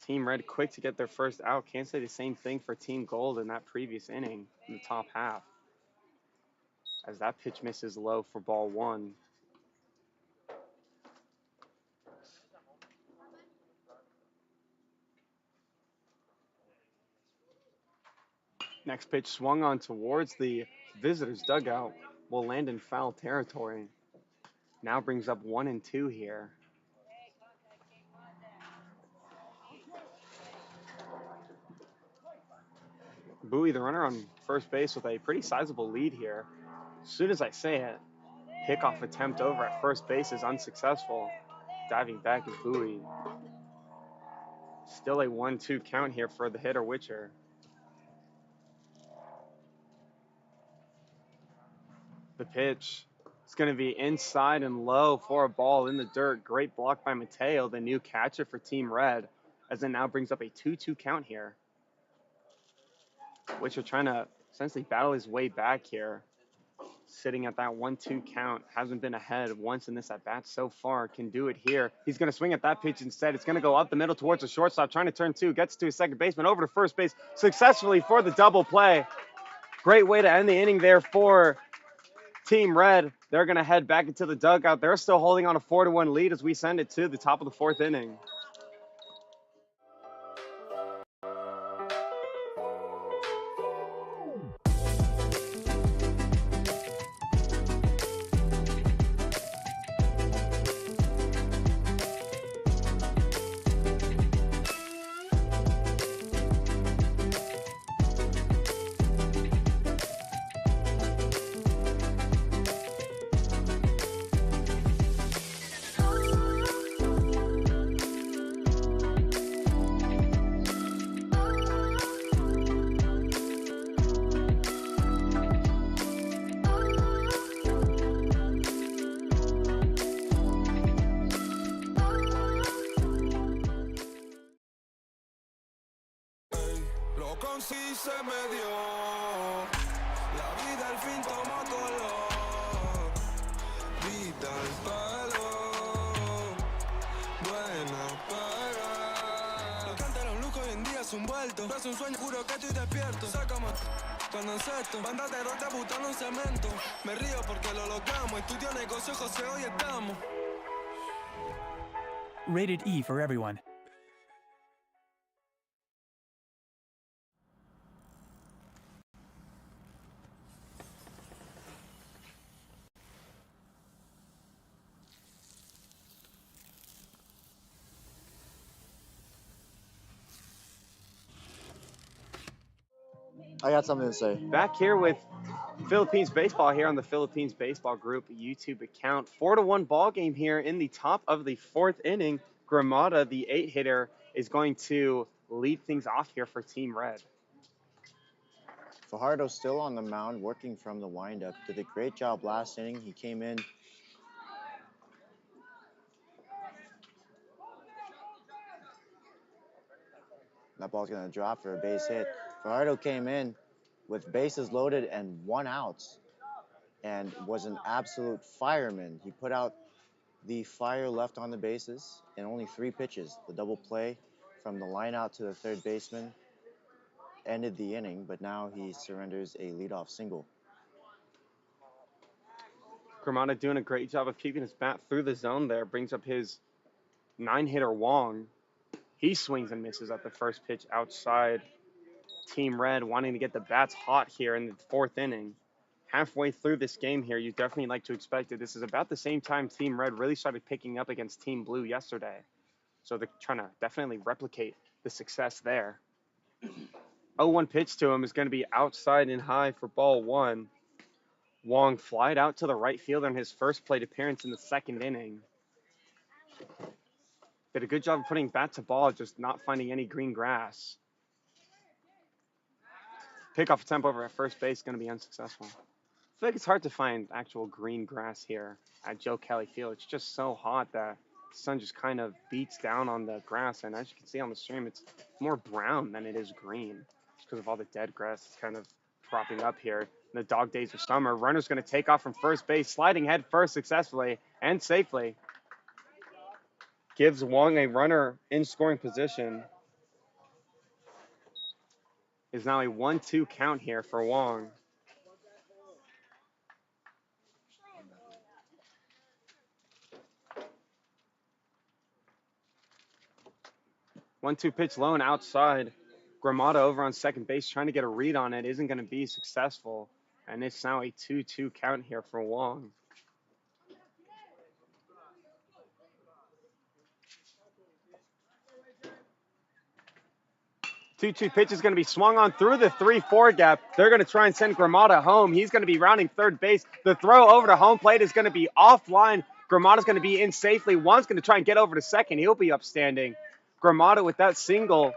Team Red quick to get their first out. Can't say the same thing for Team Gold in that previous inning in the top half. As that pitch misses low for ball one. Next pitch swung on towards the visitors' dugout. Will land in foul territory. Now brings up 1-2 here. Bowie, the runner on first base with a pretty sizable lead here. As soon as I say it, pickoff attempt over at first base is unsuccessful. Diving back is Bowie. Still a 1-2 count here for the hitter Witcher. The pitch is going to be inside and low for a ball in the dirt. Great block by Mateo, the new catcher for Team Red, as it now brings up a 2-2 count here. Witcher trying to essentially battle his way back here. Sitting at that 1-2 count. Hasn't been ahead once in this at-bat so far. Can do it here. He's going to swing at that pitch instead. It's going to go up the middle towards the shortstop. Trying to turn two. Gets to his second baseman. Over to first base. Successfully for the double play. Great way to end the inning there for Team Red. They're going to head back into the dugout. They're still holding on a 4-1 lead as we send it to the top of the fourth inning. Sí se me dio, la vida al fin tomó color, vida al palo, buena para. Los cántaros lujos hoy en día es un vuelto, no es un sueño, juro que estoy despierto. Sácame cuando encesto, banda de rota butando en cemento. Me río porque lo logramos, estudio negocio, José, hoy estamos. Rated E for everyone. I got something to say. Back here with Philippines Baseball here on the Philippines Baseball Group YouTube account. 4-1 ball game here in the top of the fourth inning. Gramada, the 8-hitter, is going to lead things off here for Team Red. Fajardo still on the mound, working from the windup. Did a great job last inning. He came in. That ball's going to drop for a base hit. Fajardo came in with bases loaded and 1 out and was an absolute fireman. He put out the fire left on the bases in only 3 pitches. The double play from the line out to the third baseman ended the inning, but now he surrenders a leadoff single. Gramada doing a great job of keeping his bat through the zone there. Brings up his 9-hitter Wong. He swings and misses at the first pitch outside. Team Red wanting to get the bats hot here in the fourth inning. Halfway through this game here, you definitely like to expect it. This is about the same time Team Red really started picking up against Team Blue yesterday. So they're trying to definitely replicate the success there. 0-1 pitch to him is going to be outside and high for ball one. Wong flied out to the right fielder in his first plate appearance in the second inning. Did a good job of putting bat to ball, just not finding any green grass. Pickoff attempt over at first base is going to be unsuccessful. I feel like it's hard to find actual green grass here at Joe Kelly Field. It's just so hot that the sun just kind of beats down on the grass. And as you can see on the stream, it's more brown than it is green. Just because of all the dead grass that's kind of cropping up here in the dog days of summer. Runner's going to take off from first base, sliding head first successfully and safely. Gives Wong a runner in scoring position. Is now a 1-2 count here for Wong. 1-2 pitch low and outside. Gramada over on second base trying to get a read on it. Isn't going to be successful. And it's now a 2-2 count here for Wong. 2-2 pitch is going to be swung on through the 3-4 gap. They're going to try and send Gramada home. He's going to be rounding third base. The throw over to home plate is going to be offline. Gramada's going to be in safely. One's going to try and get over to second. He'll be upstanding. Gramada with that single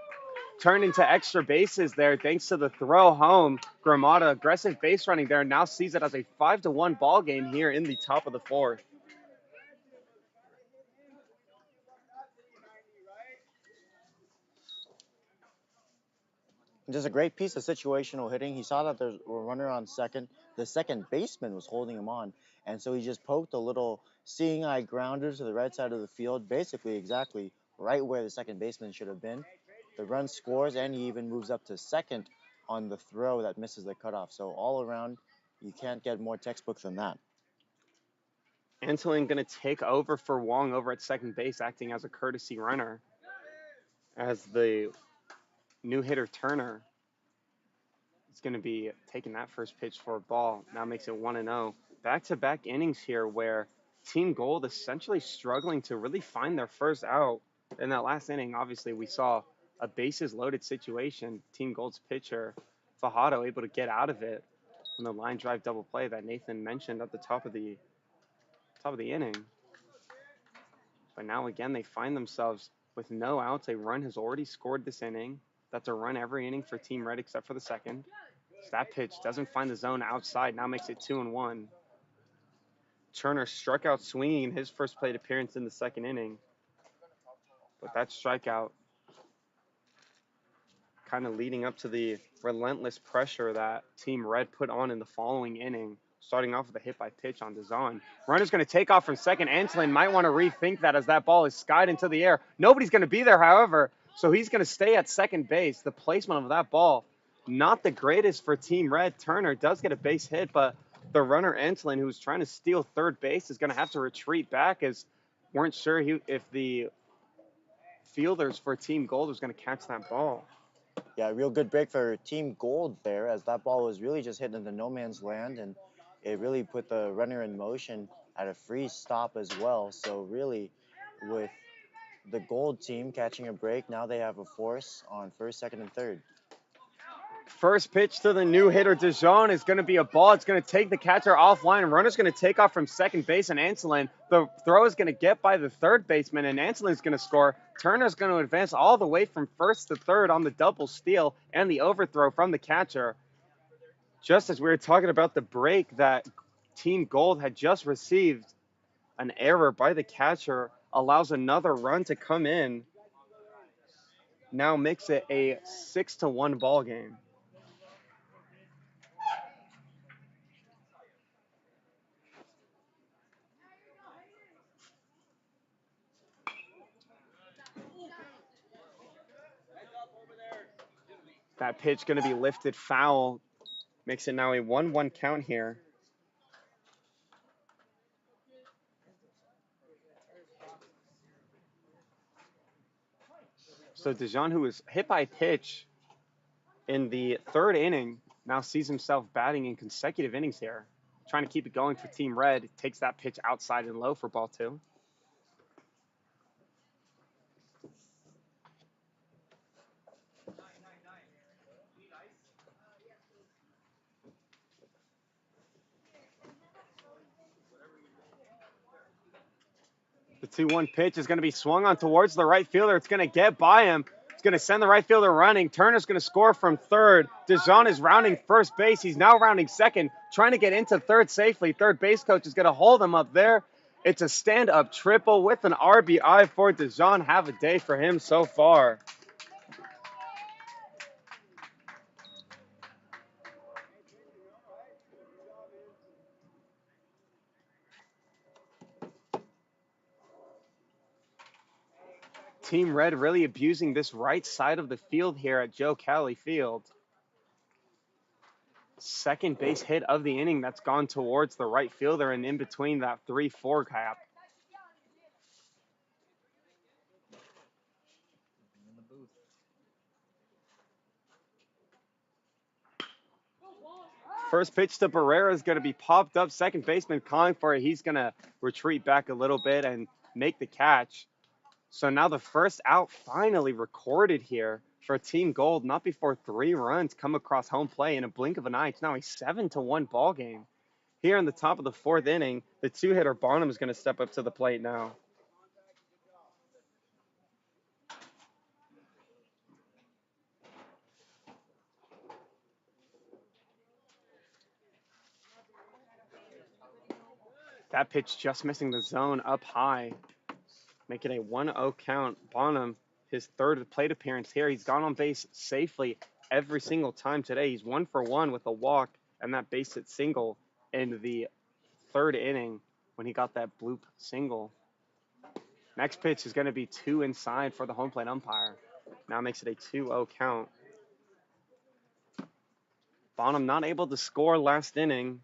turned into extra bases there thanks to the throw home. Gramada aggressive base running there now sees it as a 5-1 ball game here in the top of the fourth. Just a great piece of situational hitting. He saw that there was a runner on second. The second baseman was holding him on, and so he just poked a little seeing eye grounder to the right side of the field, basically exactly right where the second baseman should have been. The run scores, and he even moves up to second on the throw that misses the cutoff. So all around, you can't get more textbook than that. Antolin going to take over for Wong over at second base, acting as a courtesy runner. As the new hitter Turner is going to be taking that first pitch for a ball. Now makes it 1-0. Back-to-back innings here where Team Gold essentially struggling to really find their first out. In that last inning, obviously, we saw a bases-loaded situation. Team Gold's pitcher, Fajardo, able to get out of it on the line drive double play that Nathan mentioned at the top of the inning. But now again, they find themselves with no outs. A run has already scored this inning. That's a run every inning for Team Red except for the second. So that pitch doesn't find the zone outside. Now makes it 2-1. Turner struck out swinging his first plate appearance in the second inning. But that strikeout kind of leading up to the relentless pressure that Team Red put on in the following inning, starting off with a hit by pitch on DeZon. Runner's going to take off from second. Antolin might want to rethink that as that ball is skied into the air. Nobody's going to be there, however, so he's going to stay at second base. The placement of that ball, not the greatest for Team Red. Turner does get a base hit, but the runner Antolin, who's trying to steal third base, is going to have to retreat back as weren't sure if the fielders for Team Gold was going to catch that ball. Yeah, real good break for Team Gold there, as that ball was really just hitting into no man's land, and it really put the runner in motion at a free stop as well. So really, with the Gold team catching a break, now they have a force on first, second, and third. First pitch to the new hitter, DeJean, is going to be a ball. It's going to take the catcher offline. Runner's going to take off from second base, and Antolin, the throw is going to get by the third baseman, and Antolin's going to score. Turner's going to advance all the way from first to third on the double steal and the overthrow from the catcher. Just as we were talking about the break that Team Gold had just received, an error by the catcher allows another run to come in. Now makes it a 6-1 ball game. That pitch going to be lifted foul. Makes it now a 1-1 count here. So DeJean, who was hit by a pitch in the third inning, now sees himself batting in consecutive innings here. Trying to keep it going for Team Red. Takes that pitch outside and low for ball two. The 2-1 pitch is going to be swung on towards the right fielder. It's going to get by him. It's going to send the right fielder running. Turner's going to score from third. DeJean is rounding first base. He's now rounding second, trying to get into third safely. Third base coach is going to hold him up there. It's a stand-up triple with an RBI for DeJean. Have a day for him so far. Team Red really abusing this right side of the field here at Joe Kelly Field. Second base hit of the inning that's gone towards the right fielder and in between that 3-4 gap. First pitch to Barrera is going to be popped up. Second baseman calling for it. He's going to retreat back a little bit and make the catch. So now the first out finally recorded here for Team Gold, not before 3 runs come across home plate in a blink of an eye. It's now a 7-1 ball game. Here in the top of the 4th inning, the 2-hitter Bonham is going to step up to the plate now. That pitch just missing the zone up high. Make it a 1-0 count. Bonham, his 3rd plate appearance here. He's gone on base safely every single time today. He's 1 for 1 with a walk and that base hit single in the 3rd inning when he got that bloop single. Next pitch is going to be 2 inside for the home plate umpire. Now makes it a 2-0 count. Bonham not able to score last inning.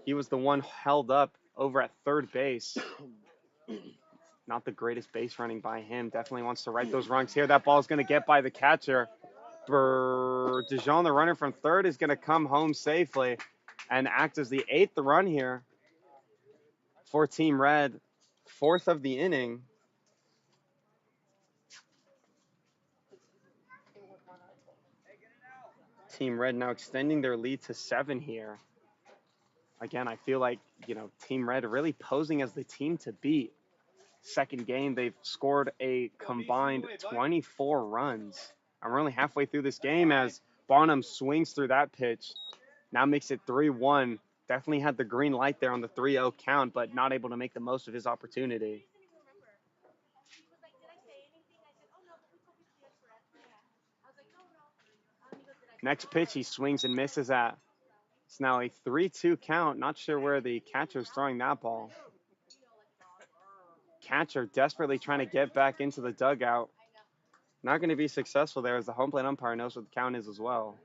He was the one held up over at 3rd base. Not the greatest base running by him. Definitely wants to right those wrongs here. That ball is going to get by the catcher. Dijon, the runner from 3rd, is going to come home safely and act as the 8th run here for Team Red. 4th of the inning. Team Red now extending their lead to 7 here. Again, I feel like, Team Red really posing as the team to beat. Second game, they've scored a combined 24 runs. And we're only halfway through this game as Bonham swings through that pitch. Now makes it 3-1. Definitely had the green light there on the 3-0 count, but not able to make the most of his opportunity. Next pitch, he swings and misses at. It's now a 3-2 count. Not sure where the catcher's throwing that ball. Catcher desperately trying to get back into the dugout. Not going to be successful there as the home plate umpire knows what the count is as well.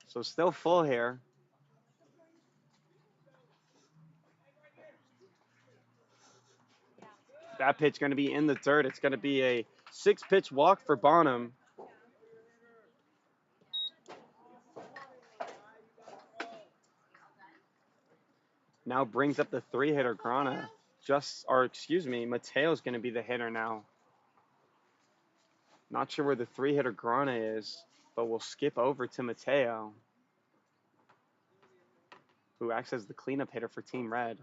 So still full here. That pitch going to be in the dirt. It's going to be a 6-pitch walk for Bonham. Now brings up the 3-hitter Grana. Mateo's going to be the hitter now. Not sure where the 3-hitter Grana is, but we'll skip over to Mateo, who acts as the cleanup hitter for Team Red.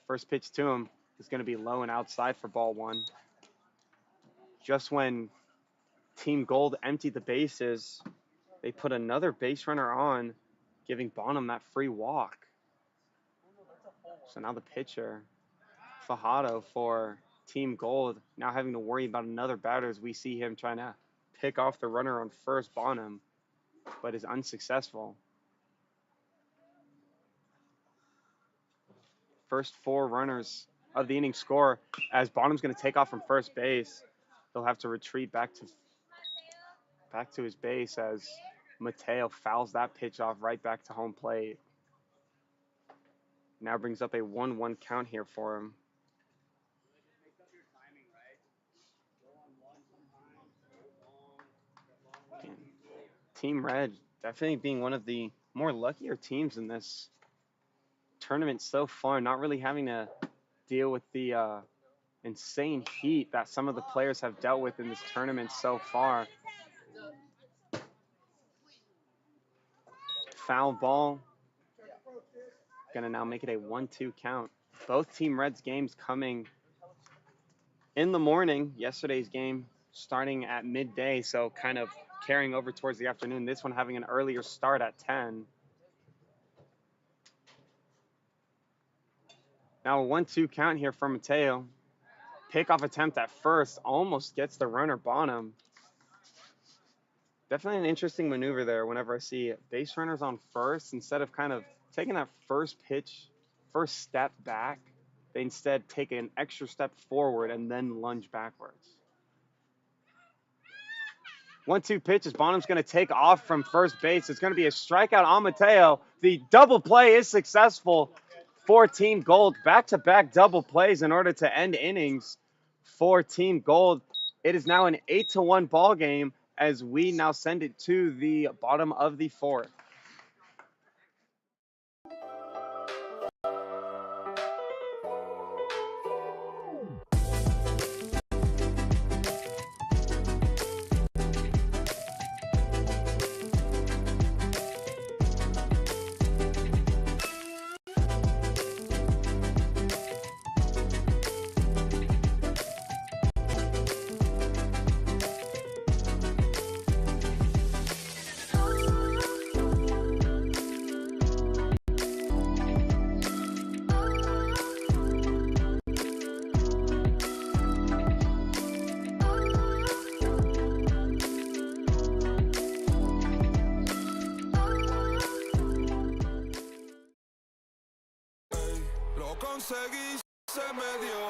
First pitch to him is going to be low and outside for ball 1. Just when Team Gold emptied the bases, they put another base runner on, giving Bonham that free walk. So now the pitcher, Fajardo for Team Gold, now having to worry about another batter as we see him trying to pick off the runner on first, Bonham, but is unsuccessful. First 4 runners of the inning score as Bonham's going to take off from first base. He'll have to retreat back to his base as Mateo fouls that pitch off right back to home plate. Now brings up a 1-1 count here for him. And Team Red definitely being one of the more luckier teams in this tournament so far, not really having to deal with the insane heat that some of the players have dealt with in this tournament so far. Foul ball. Gonna now make it a 1-2 count. Both Team Red's games coming in the morning. Yesterday's game starting at midday, so kind of carrying over towards the afternoon. This one having an earlier start at 10. Now a 1-2 count here for Mateo. Pickoff attempt at first, almost gets the runner Bonham. Definitely an interesting maneuver there whenever I see base runners on first, instead of kind of taking that first pitch, first step back They instead take an extra step forward and then lunge backwards. 1-2 pitch as Bonham's going to take off from first base. It's going to be a strikeout on Mateo. The double play is successful for Team Gold. Back-to-back double plays in order to end innings for Team Gold. It is now an 8-1 ball game as we now send it to the bottom of the fourth. Lo conseguí, se me dio.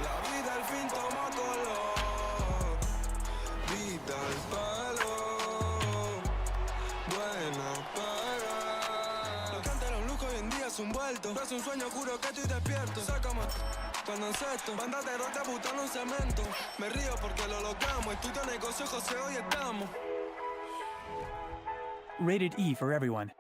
La vida al fin tomó color. Vida al palo. Buena para. Lo que antes era un lujo hoy en día es un vuelto. Es un sueño juro que estoy despierto. Sácame cuando encesto. Banda de rock debutando en cemento. Me río porque lo logramos. Estudio negocio, José, hoy estamos. Rated E for everyone.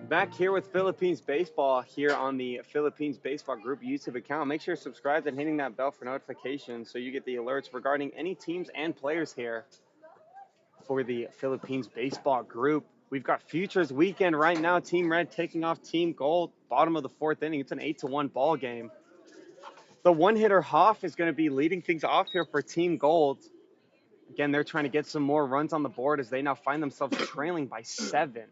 Back here with Philippines Baseball here on the Philippines Baseball Group YouTube account. Make sure you're subscribed and hitting that bell for notifications so you get the alerts regarding any teams and players here for the Philippines Baseball Group. We've got Futures Weekend right now. Team Red taking off Team Gold. Bottom of the fourth inning. It's an 8-1 ball game. The one-hitter Hoff is going to be leading things off here for Team Gold. Again, they're trying to get some more runs on the board as they now find themselves trailing by 7.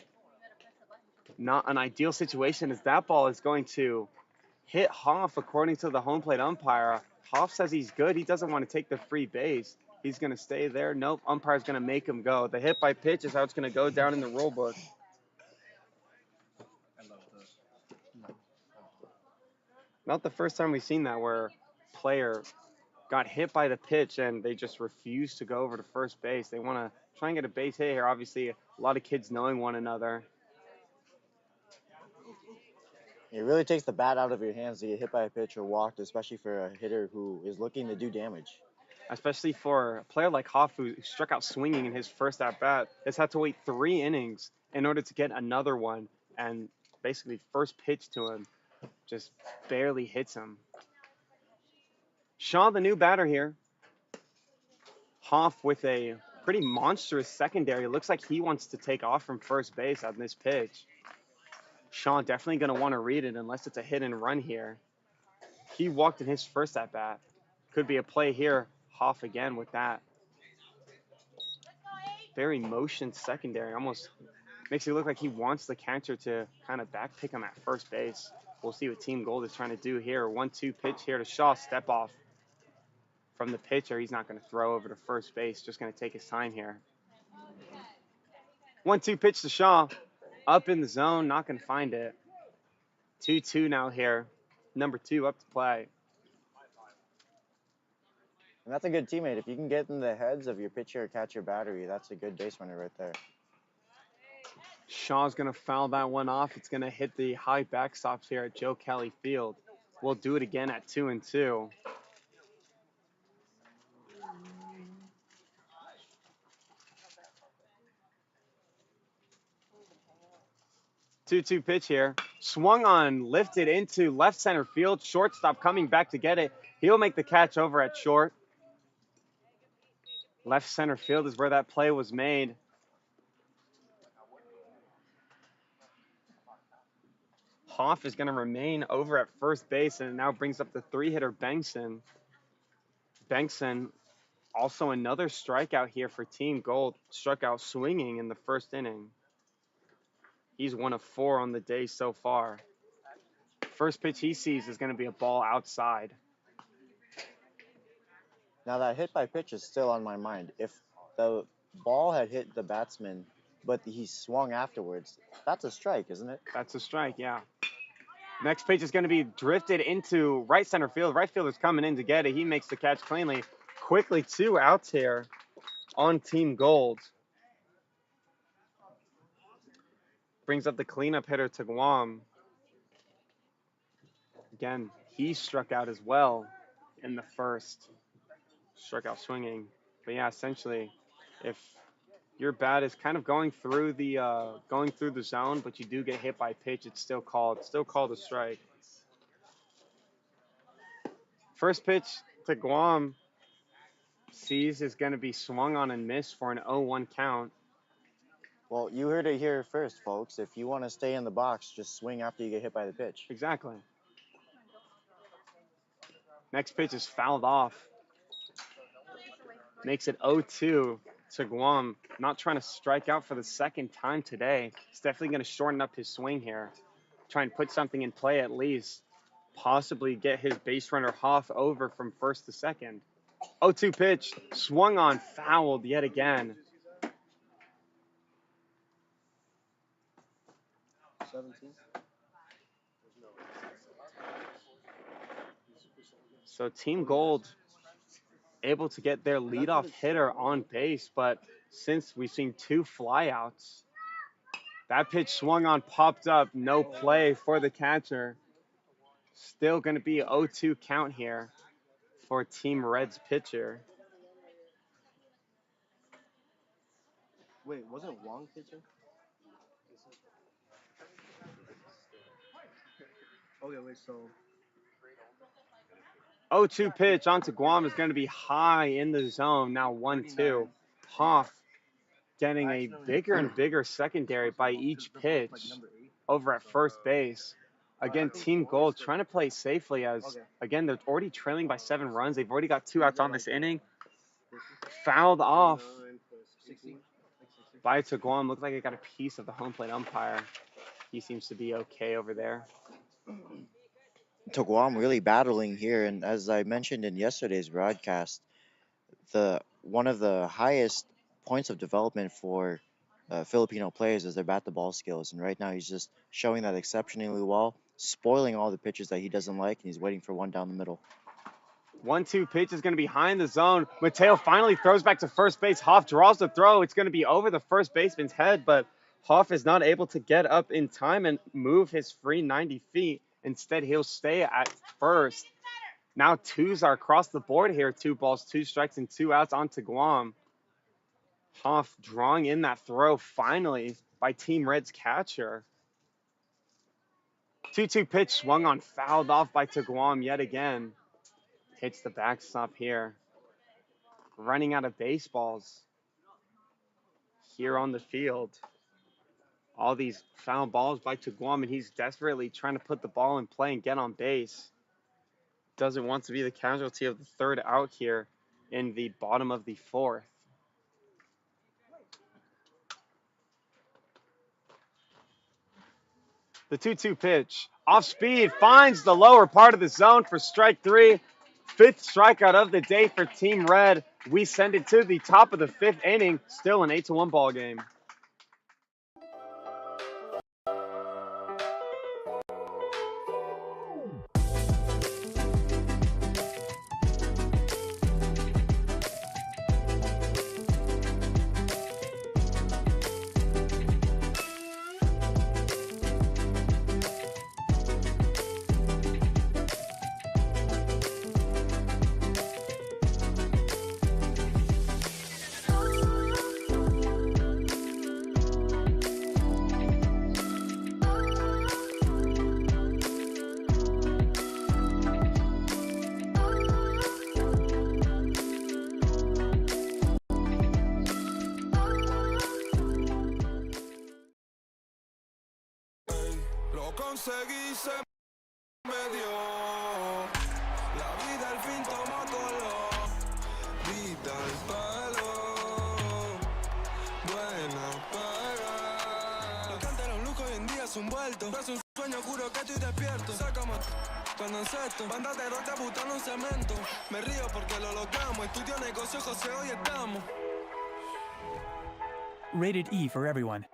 Not an ideal situation as that ball is going to hit Hoff according to the home plate umpire. Hoff says he's good. He doesn't want to take the free base. He's going to stay there. Nope, umpire's going to make him go. The hit by pitch is how it's going to go down in the rule book. Not the first time we've seen that where player got hit by the pitch and they just refuse to go over to first base. They want to try and get a base hit here. Obviously, a lot of kids knowing one another. It really takes the bat out of your hands to get hit by a pitch or walked, especially for a hitter who is looking to do damage. Especially for a player like Hoff, who struck out swinging in his first at-bat, has had to wait 3 innings in order to get another one, and basically first pitch to him just barely hits him. Shaw, the new batter here. Hoff with a pretty monstrous secondary. Looks like he wants to take off from first base on this pitch. Shaw definitely going to want to read it unless it's a hit and run here. He walked in his first at-bat. Could be a play here. Hoff again with that. Very motioned secondary. Almost makes it look like he wants the catcher to kind of back pick him at first base. We'll see what Team Gold is trying to do here. 1-2 pitch here to Shaw. Step off from the pitcher. He's not going to throw over to first base. Just going to take his time here. 1-2 pitch to Shaw. Up in the zone. Not going to find it. 2-2 now here. Number 2 up to play. And that's a good teammate. If you can get in the heads of your pitcher or catcher battery, that's a good base runner right there. Shaw's going to foul that one off. It's going to hit the high backstops here at Joe Kelly Field. We'll do it again at 2-2. 2-2 pitch here. Swung on, lifted into left center field. Shortstop coming back to get it. He'll make the catch over at short. Left center field is where that play was made. Hoff is going to remain over at first base, and it now brings up the 3-hitter Bengtson. Bengtson, also another strikeout here for Team Gold, struck out swinging in the first inning. He's 1 of 4 on the day so far. First pitch he sees is going to be a ball outside. Now that hit by pitch is still on my mind. If the ball had hit the batsman, but he swung afterwards, that's a strike, isn't it? That's a strike, yeah. Next pitch is going to be drifted into right center field. Right fielder's coming in to get it. He makes the catch cleanly. Quickly 2 outs here on Team Gold. Brings up the cleanup hitter to Guam. Again, he struck out as well in the first. Struck out swinging. But yeah, essentially, if your bat is kind of going through the zone, but you do get hit by pitch, it's still called a strike. First pitch to Guam sees is going to be swung on and missed for an 0-1 count. Well, you heard it here first, folks. If you want to stay in the box, just swing after you get hit by the pitch. Exactly. Next pitch is fouled off. Makes it 0-2 to Guam. Not trying to strike out for the second time today. He's definitely going to shorten up his swing here. Try and put something in play at least. Possibly get his base runner Hoff over from first to second. 0-2 pitch. Swung on, fouled yet again. 17. So Team Gold able to get their leadoff hitter on base, but since we've seen 2 flyouts, that pitch swung on, popped up, no play for the catcher. Still going to be 0-2 count here for Team Red's pitcher. Wait, wasn't Wong pitching? Okay, wait, so 0-2 pitch onto Guam is going to be high in the zone. Now 1-2. Hoff getting a bigger and bigger secondary by each pitch over at first base. Again, Team Gold trying to play safely as, again, they're already trailing by 7 runs. They've already got 2 outs on this inning. Fouled off by Guam. Looked like it got a piece of the home plate umpire. He seems to be okay over there. Guam really battling here, and as I mentioned in yesterday's broadcast, one of the highest points of development for Filipino players is their bat-to-ball skills, and right now he's just showing that exceptionally well, spoiling all the pitches that he doesn't like, and he's waiting for one down the middle. 1-2 pitch is going to be high in the zone. Mateo finally throws back to first base. Hoff draws the throw. It's going to be over the first baseman's head, but Hoff is not able to get up in time and move his free 90 feet. Instead, he'll stay at first. Now 2s are across the board here. 2 balls, 2 strikes, and 2 outs onto Guam. Hoff drawing in that throw finally by Team Red's catcher. 2-2 pitch swung on, fouled off by Guam yet again. Hits the backstop here. Running out of baseballs here on the field. All these foul balls by Guam, and he's desperately trying to put the ball in play and get on base. Doesn't want to be the casualty of the 3rd out here in the bottom of the 4th. The 2-2 pitch. Off speed, finds the lower part of the zone for strike 3. 5th strikeout of the day for Team Red. We send it to the top of the 5th inning. Still an 8-1 ball game. conseguí, se me dio. La vida al fin tomó color. Vida al palo. Buena paga. Lo que antes era un lujo hoy en día es un vuelto. Es un sueño, juro que estoy despierto. Sácame cuando encesto. Bandas de rock debutando un cemento. Me río porque lo logramos. Estudio negocio, José, hoy estamos. Rated E for everyone.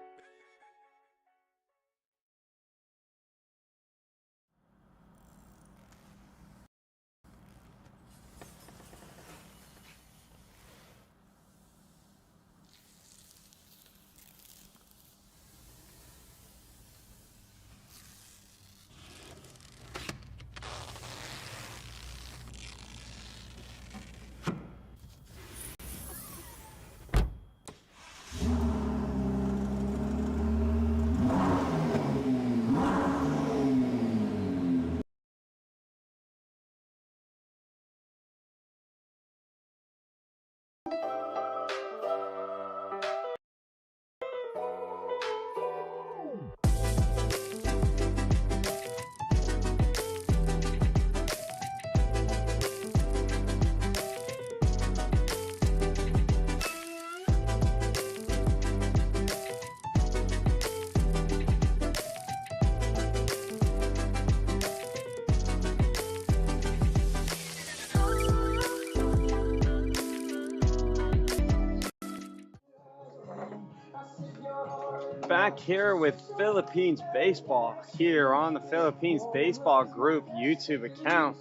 Back here with Philippines Baseball here on the Philippines Baseball Group YouTube account.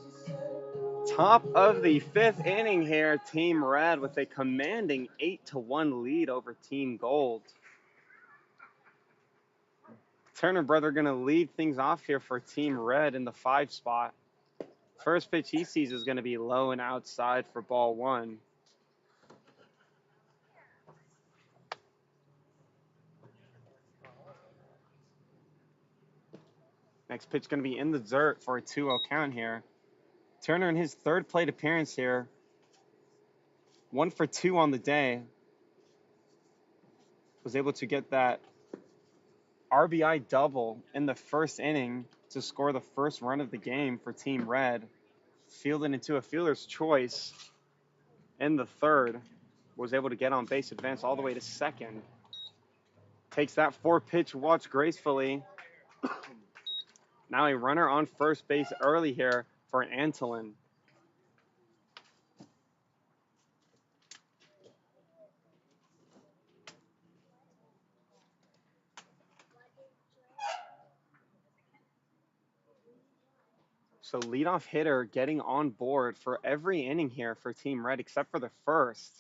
Top of the fifth inning here, Team Red with a commanding 8-1 lead over Team Gold. Turner brother going to lead things off here for Team Red in the 5 spot. First pitch he sees is going to be low and outside for ball 1. Next pitch going to be in the dirt for a 2-0 count here. Turner in his third plate appearance here. 1 for 2 on the day. Was able to get that RBI double in the first inning to score the first run of the game for Team Red. Fielded into a fielder's choice in the third. Was able to get on base, advance all the way to second. Takes that 4-pitch watch gracefully. Now a runner on first base early here for Antolin. So leadoff hitter getting on board for every inning here for Team Red except for the first.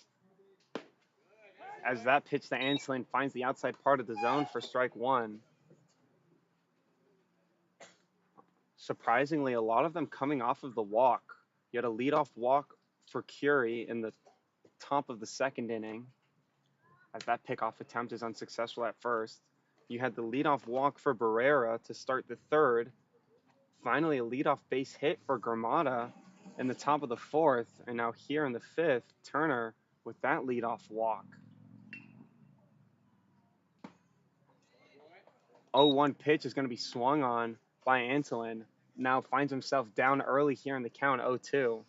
As that pitch to Antolin finds the outside part of the zone for strike 1. Surprisingly, a lot of them coming off of the walk. You had a leadoff walk for Curie in the top of the second inning, as that pickoff attempt is unsuccessful at first. You had the leadoff walk for Barrera to start the third. Finally, a leadoff base hit for Gramada in the top of the fourth. And now here in the fifth, Turner with that leadoff walk. 0-1 pitch is going to be swung on by Antolin. Now finds himself down early here in the count, 0-2.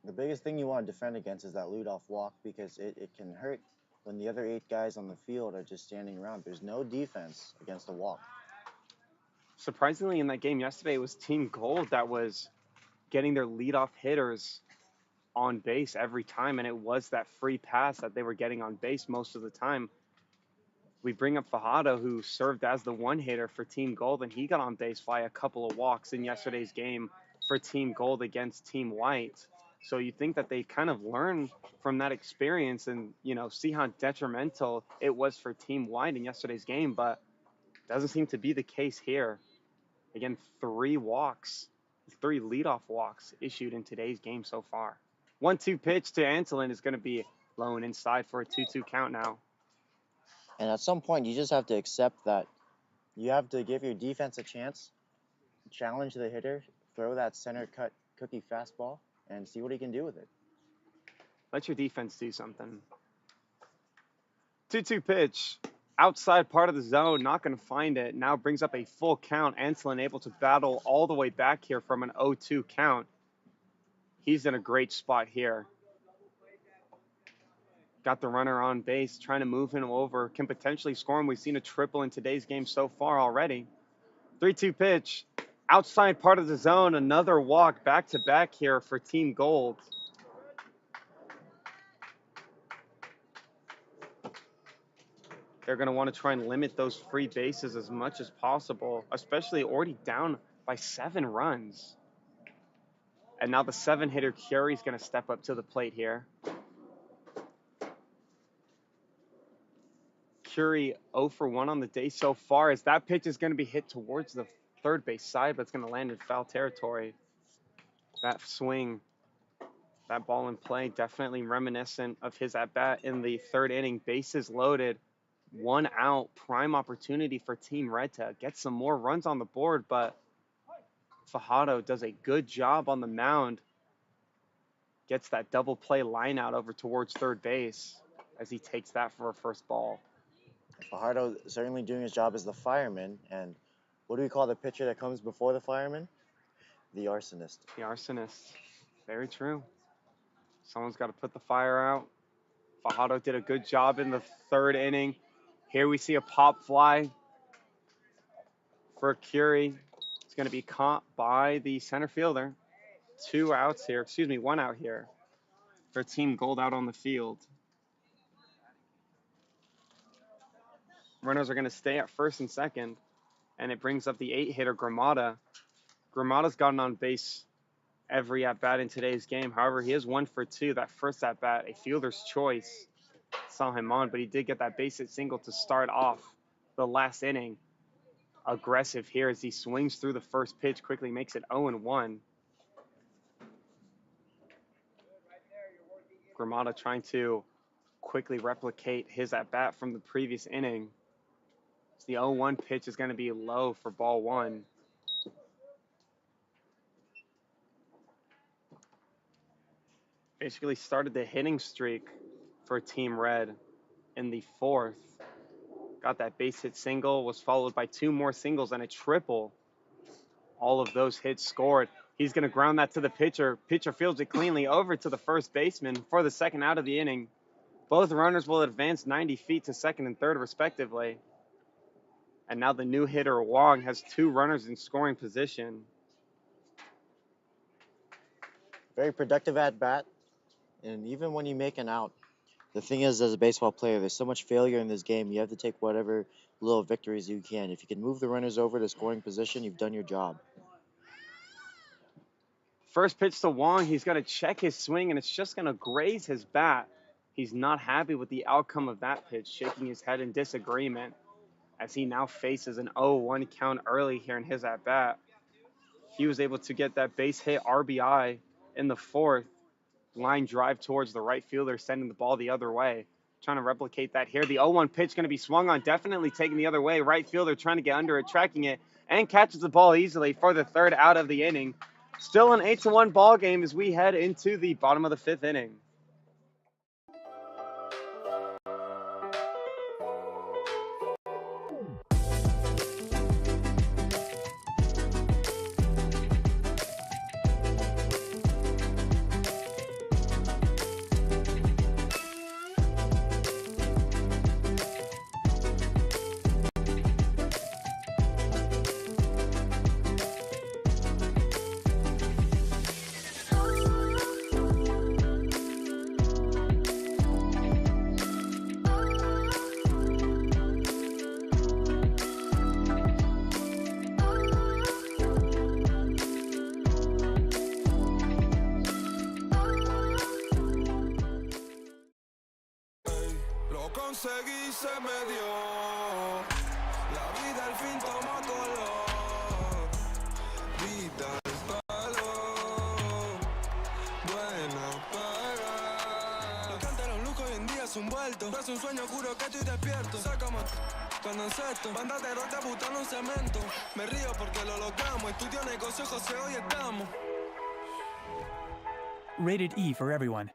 The biggest thing you want to defend against is that leadoff walk because it can hurt when the other 8 guys on the field are just standing around. There's no defense against a walk. Surprisingly, in that game yesterday, it was Team Gold that was getting their leadoff hitters on base every time, and it was that free pass that they were getting on base most of the time. We bring up Fajardo, who served as the one hitter for Team Gold, and he got on base via a couple of walks in yesterday's game for Team Gold against Team White. So you think that they kind of learn from that experience and, see how detrimental it was for Team White in yesterday's game, but doesn't seem to be the case here. Again, 3 leadoff walks issued in today's game so far. 1-2 pitch to Antolin is going to be low and inside for a 2-2 count now. And at some point, you just have to accept that you have to give your defense a chance, challenge the hitter, throw that center cut cookie fastball, and see what he can do with it. Let your defense do something. 2-2 pitch outside part of the zone, not going to find it. Now brings up a full count. Anselin able to battle all the way back here from an 0-2 count. He's in a great spot here. Got the runner on base, trying to move him over. Can potentially score him. We've seen a triple in today's game so far already. 3-2 pitch. Outside part of the zone. Another walk back-to-back here for Team Gold. They're going to want to try and limit those free bases as much as possible, especially already down by 7 runs. And now the 7-hitter Curie's going to step up to the plate here. Curie 0 for 1 on the day so far, as that pitch is going to be hit towards the third base side, but it's going to land in foul territory. That swing, that ball in play, definitely reminiscent of his at-bat in the 3rd inning. Bases loaded, 1 out, prime opportunity for Team Red to get some more runs on the board, but Fajardo does a good job on the mound. Gets that double play line out over towards third base as he takes that for a first ball. Fajardo certainly doing his job as the fireman. And what do we call the pitcher that comes before the fireman? The arsonist. The arsonist. Very true. Someone's got to put the fire out. Fajardo did a good job in the 3rd inning. Here we see a pop fly for Curie. It's going to be caught by the center fielder. 2 outs here. Excuse me, 1 out here for Team Gold out on the field. Runners are going to stay at 1st and 2nd, and it brings up the 8-hitter Gramada. Gramada's gotten on base every at-bat in today's game. However, he is 1 for 2. That first at-bat, a fielder's choice, saw him on, but he did get that base hit single to start off the last inning. Aggressive here as he swings through the first pitch, quickly makes it 0-1. Gramada trying to quickly replicate his at-bat from the previous inning. The 0-1 pitch is going to be low for ball 1. Basically started the hitting streak for Team Red in the 4th. Got that base hit single, was followed by 2 more singles and a triple. All of those hits scored. He's going to ground that to the pitcher. Pitcher fields it cleanly over to the first baseman for the 2nd out of the inning. Both runners will advance 90 feet to 2nd and 3rd respectively. And now the new hitter Wong has 2 runners in scoring position. Very productive at bat. And even when you make an out, the thing is, as a baseball player, there's so much failure in this game. You have to take whatever little victories you can. If you can move the runners over to scoring position, you've done your job. First pitch to Wong. He's going to check his swing, and it's just going to graze his bat. He's not happy with the outcome of that pitch, shaking his head in disagreement as he now faces an 0-1 count early here in his at-bat. He was able to get that base hit RBI in the 4th. Line drive towards the right fielder, sending the ball the other way. Trying to replicate that here. The 0-1 pitch going to be swung on, definitely taking the other way. Right fielder trying to get under it, tracking it, and catches the ball easily for the 3rd out of the inning. Still an 8-1 ball game as we head into the bottom of the 5th inning. Conseguí, se me dio. La vida al fin toma color. Vida al palo. Buena paga. Lo que antes era un lujo hoy en día es un vuelto. Es un sueño, juro que estoy despierto. Sácame cuando encesto. Banda de rock debutando un cemento. Me río porque lo logramos. Estudio negocio, José, hoy estamos. Rated E for everyone.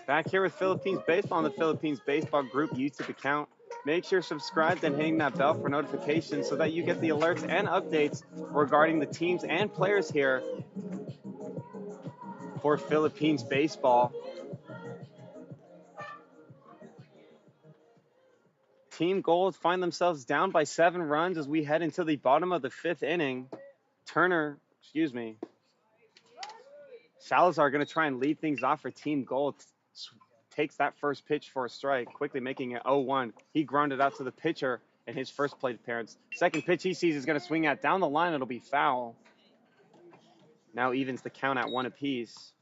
Back here with Philippines Baseball on the Philippines Baseball Group YouTube account. Make sure you're subscribed and hitting that bell for notifications so that you get the alerts and updates regarding the teams and players here for Philippines Baseball. Team Gold find themselves down by 7 runs as we head into the bottom of the 5th inning. Salazar going to try and lead things off for Team Gold. Takes that first pitch for a strike, quickly making it 0-1. He grounded out to the pitcher in his first plate appearance. Second pitch he sees is going to swing at. Down the line, it'll be foul. Now evens the count at 1 apiece.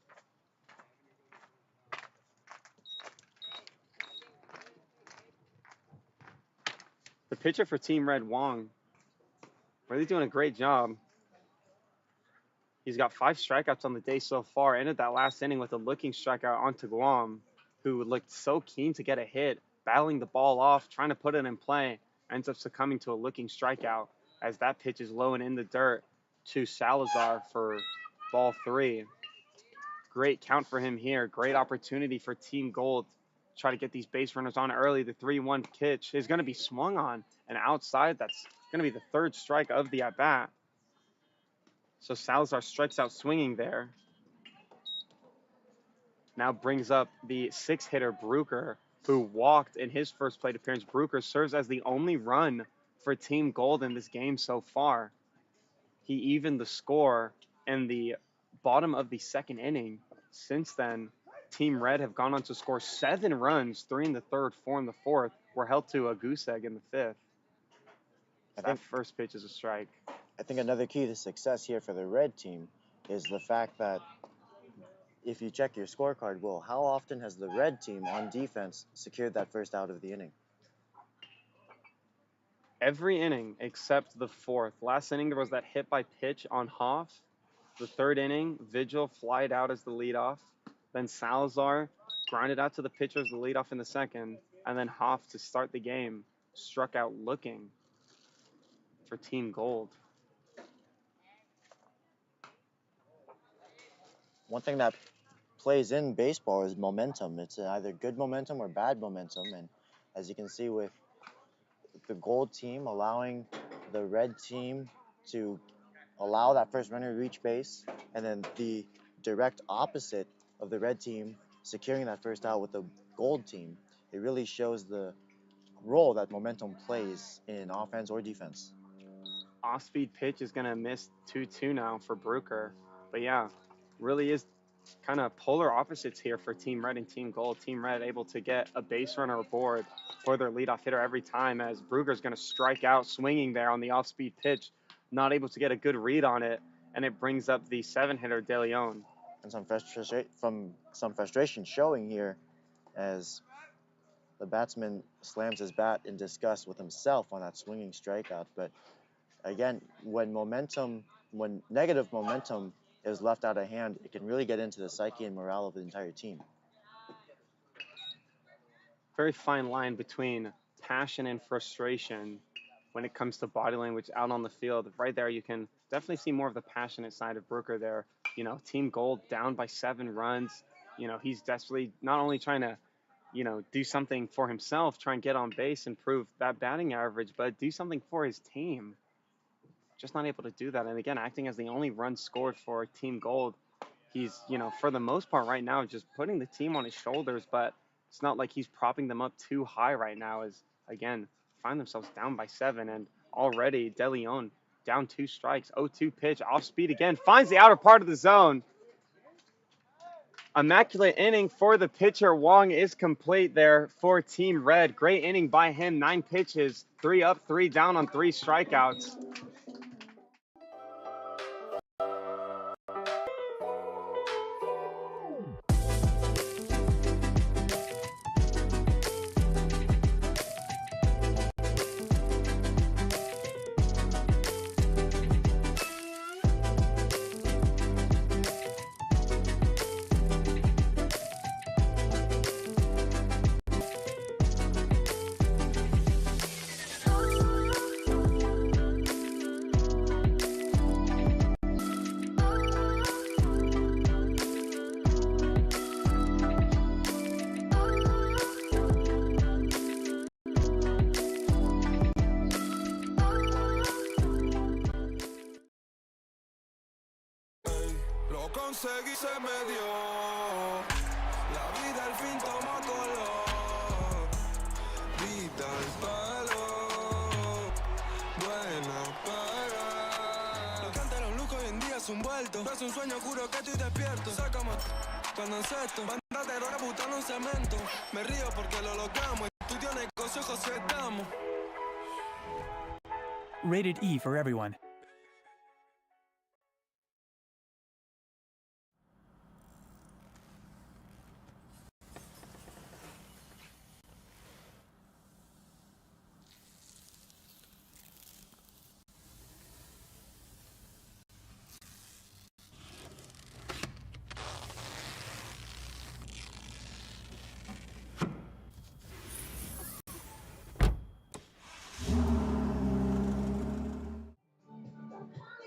The pitcher for Team Red, Wong, really doing a great job. He's got 5 strikeouts on the day so far. Ended that last inning with a looking strikeout onto Guam, who looked so keen to get a hit, battling the ball off, trying to put it in play. Ends up succumbing to a looking strikeout as that pitch is low and in the dirt to Salazar for ball 3. Great count for him here. Great opportunity for Team Gold. Try to get these base runners on early. The 3-1 pitch is going to be swung on and outside. That's going to be the 3rd strike of the at-bat. So Salazar strikes out swinging there. Now brings up the 6th hitter, Bruker, who walked in his first plate appearance. Bruker serves as the only run for Team Gold in this game so far. He evened the score in the bottom of the 2nd inning. Since then, Team Red have gone on to score 7 runs, 3 in the 3rd, 4 in the 4th. We're held to a goose egg in the 5th. That first pitch is a strike. I think another key to success here for the red team is the fact that if you check your scorecard, Will, how often has the red team on defense secured that first out of the inning? Every inning except the 4th. Last inning, there was that hit by pitch on Hoff. The 3rd inning, Vigil flied out as the leadoff. Then Salazar grounded out to the pitcher as the leadoff in the 2nd. And then Hoff, to start the game, struck out looking for Team Gold. One thing that plays in baseball is momentum. It's either good momentum or bad momentum. And as you can see with the Gold team allowing the red team to allow that first runner to reach base, and then the direct opposite of the red team securing that first out with the Gold team, it really shows the role that momentum plays in offense or defense. Off-speed pitch is going to miss 2-2 now for Bruker. But yeah, really is kind of polar opposites here for Team Red and Team Gold. Team Red able to get a base runner aboard for their leadoff hitter every time, as Bruker's going to strike out swinging there on the off-speed pitch, not able to get a good read on it, and it brings up the 7-hitter, De Leon. And some frustration showing here as the batsman slams his bat in disgust with himself on that swinging strikeout. But again, when negative momentum is left out of hand, it can really get into the psyche and morale of the entire team. Very fine line between passion and frustration when it comes to body language out on the field. Right there, you can definitely see more of the passionate side of Bruker there. You know, Team Gold down by 7 runs. You know, he's desperately not only trying to, do something for himself, try and get on base, improve that batting average, but do something for his team. Just not able to do that. And again, acting as the only run scored for Team Gold, he's, for the most part right now, just putting the team on his shoulders, but it's not like he's propping them up too high right now, as, again, find themselves down by 7, and already De Leon down 2 strikes. 0-2 pitch, off speed again, finds the outer part of the zone. Immaculate inning for the pitcher. Wong is complete there for Team Red. Great inning by him, 9 pitches, 3 up, 3 down on 3 strikeouts. Lo conseguí, se me dio. La vida al fin toma color. Vida al palo. Buena paga. Lo que antes era un lujo hoy en día es un vuelto. Es un sueño juro que estoy despierto. Sácame cuando encesto. Banda de roca butando un cemento. Me río porque lo logramos. Estudio negocios, José estamos. Rated E for everyone.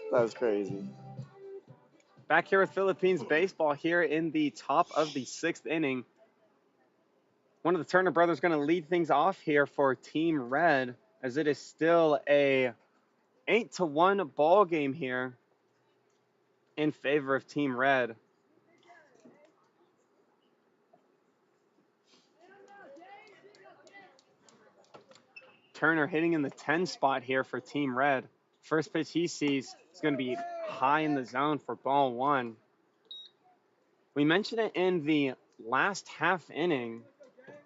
That's crazy. Back here with Philippines baseball here in the top of the 6th inning. One of the Turner brothers going to lead things off here for Team Red, as it is still a 8-1 ball game here in favor of Team Red. Turner hitting in the 10 spot here for Team Red. First pitch he sees is going to be high in the zone for ball 1. We mentioned it in the last half inning,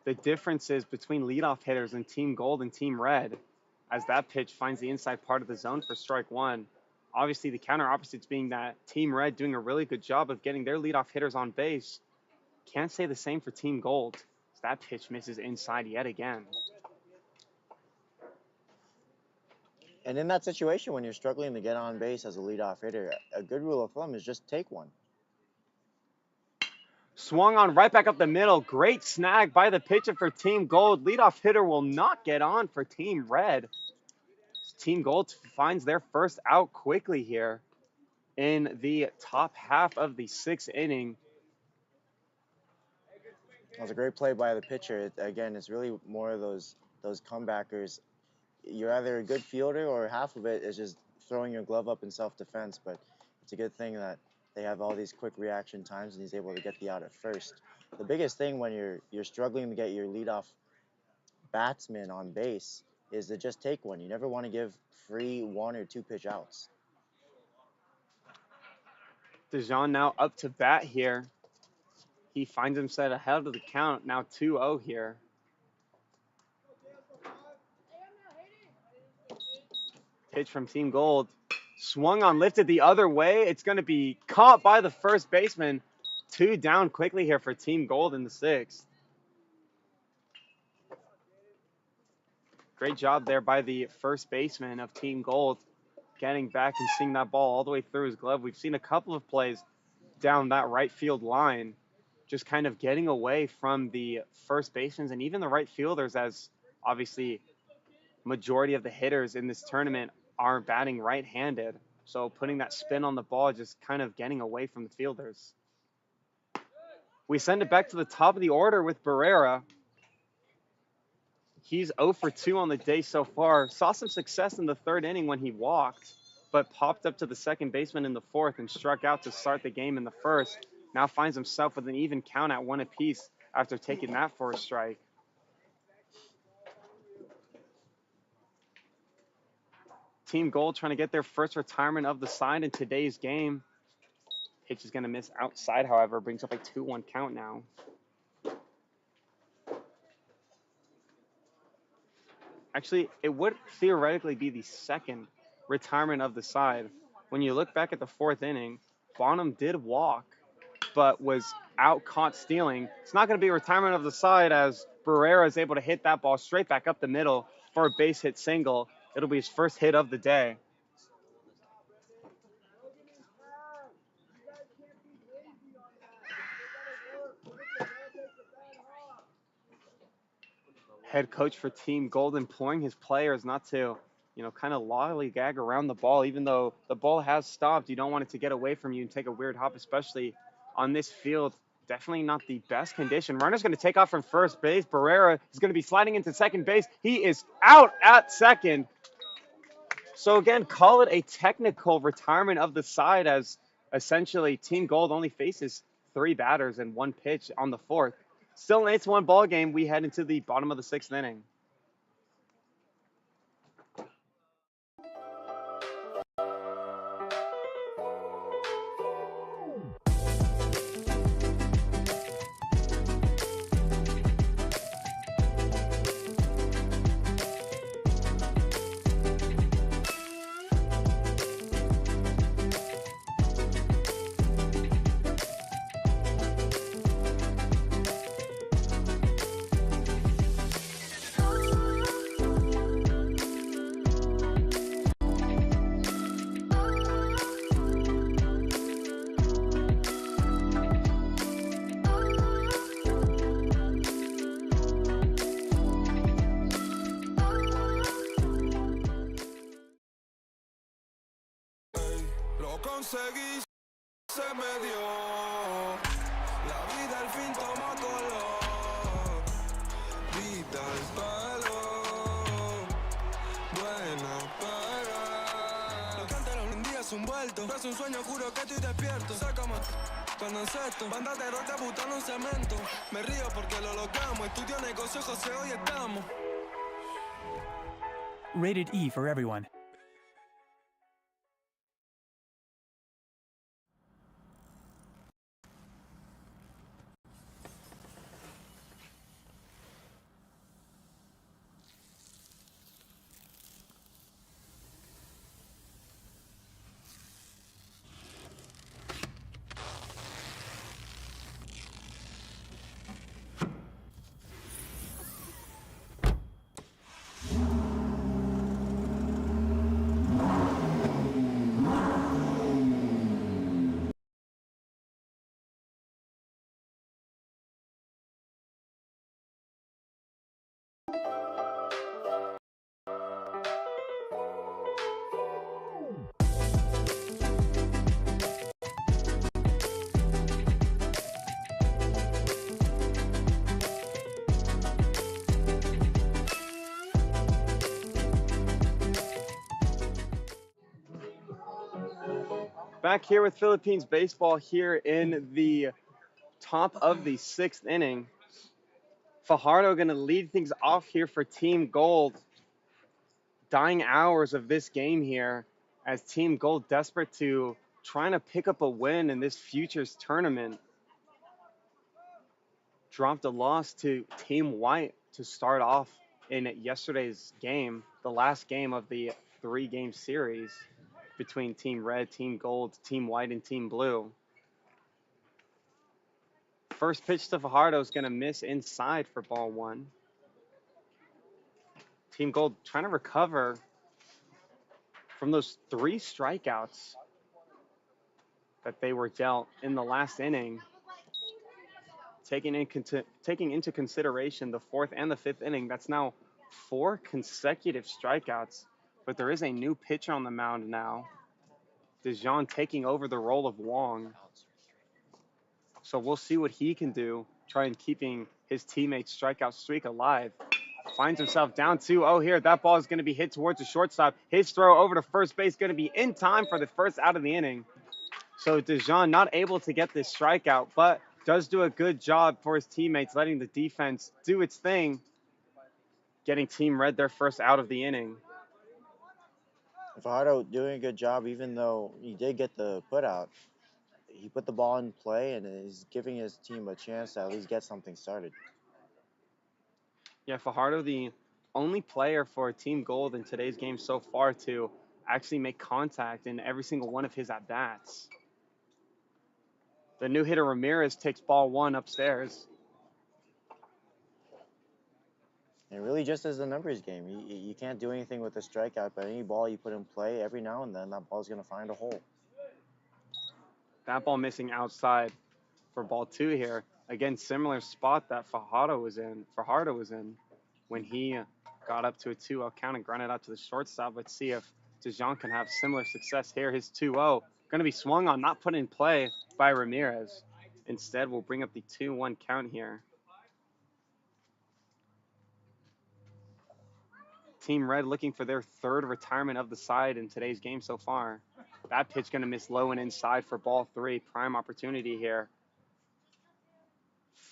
the differences between leadoff hitters in Team Gold and Team Red, as that pitch finds the inside part of the zone for strike 1. Obviously, the counter opposites being that Team Red doing a really good job of getting their leadoff hitters on base. Can't say the same for Team Gold, as that pitch misses inside yet again. And in that situation, when you're struggling to get on base as a leadoff hitter, a good rule of thumb is just take one. Swung on right back up the middle. Great snag by the pitcher for Team Gold. Leadoff hitter will not get on for Team Red. Team Gold finds their first out quickly here in the top half of the 6th inning. That was a great play by the pitcher. Again, it's really more of those comebackers. You're either a good fielder or half of it is just throwing your glove up in self-defense, but it's a good thing that they have all these quick reaction times and he's able to get the out at first. The biggest thing when you're struggling to get your leadoff batsman on base is to just take one. You never want to give free 1 or 2 pitch outs. Dejan now up to bat here. He finds himself ahead of the count, now 2-0 here. Pitch from Team Gold. Swung on, lifted the other way. It's going to be caught by the first baseman. 2 down quickly here for Team Gold in the 6th. Great job there by the first baseman of Team Gold, getting back and seeing that ball all the way through his glove. We've seen a couple of plays down that right field line, just kind of getting away from the first basemen and even the right fielders, as obviously majority of the hitters in this tournament are batting right-handed. So putting that spin on the ball, just kind of getting away from the fielders. We send it back to the top of the order with Barrera. He's 0 for 2 on the day so far. Saw some success in the 3rd inning when he walked, but popped up to the second baseman in the 4th and struck out to start the game in the 1st. Now finds himself with an even count at 1 apiece after taking that for a strike. Team Gold trying to get their first retirement of the side in today's game. Pitch is going to miss outside, however, brings up a 2-1 count now. Actually, it would theoretically be the second retirement of the side. When you look back at the 4th inning, Bonham did walk, but was out caught stealing. It's not going to be a retirement of the side, as Barrera is able to hit that ball straight back up the middle for a base hit single. It'll be his first hit of the day. Head coach for Team Gold imploring his players not to, kind of lollygag around the ball. Even though the ball has stopped, you don't want it to get away from you and take a weird hop, especially on this field. Definitely not the best condition. Runner's going to take off from first base. Barrera is going to be sliding into second base. He is out at second. So again, call it a technical retirement of the side, as Essentially, Team Gold only faces 3 batters and 1 pitch on the 4th. Still an 8-1 ball game. We head into the bottom of the 6th inning. Lo conseguí, se me dio. La vida al fin toma color. Vida al palo. Buena para. Los cántaros un día es un vuelto. Es un sueño, juro que estoy despierto. Sácame cuando encesto. Banda de roca butano en cemento. Me río porque lo logramos. Estudio negocio, José, hoy estamos. Rated E for everyone. Back here with Philippines baseball here in the top of the 6th inning. Fajardo going to lead things off here for Team Gold. Dying hours of this game here as Team Gold desperate to trying to pick up a win in this futures tournament. Dropped a loss to Team White to start off in yesterday's game, the last game of the 3-game series between Team Red, Team Gold, Team White, and Team Blue. First pitch to Fajardo is going to miss inside for ball 1. Team Gold trying to recover from those 3 strikeouts that they were dealt in the last inning. Taking into consideration the 4th and the 5th inning, that's now 4 consecutive strikeouts. But there is a new pitcher on the mound now. Dijon taking over the role of Wong. So we'll see what he can do, trying keeping his teammates' strikeout streak alive. Finds himself down 2-0 here. That ball is going to be hit towards the shortstop. His throw over to first base going to be in time for the first out of the inning. So Dijon not able to get this strikeout, but does do a good job for his teammates, letting the defense do its thing, getting Team Red their first out of the inning. Fajardo doing a good job, even though he did get the put out. He put the ball in play and is giving his team a chance to at least get something started. Yeah, Fajardo, the only player for Team Gold in today's game so far to actually make contact in every single one of his at-bats. The new hitter Ramirez takes ball 1 upstairs. And really just as a numbers game. You can't do anything with a strikeout, but any ball you put in play, every now and then, that ball's going to find a hole. That ball missing outside for ball 2 here. Again, similar spot that Fajardo was in when he got up to a 2-0 count and grounded out to the shortstop. Let's see if Dijon can have similar success here. His 2-0 going to be swung on, not put in play by Ramirez. Instead, we'll bring up the 2-1 count here. Team Red looking for their 3rd retirement of the side in today's game so far. That pitch going to miss low and inside for ball 3. Prime opportunity here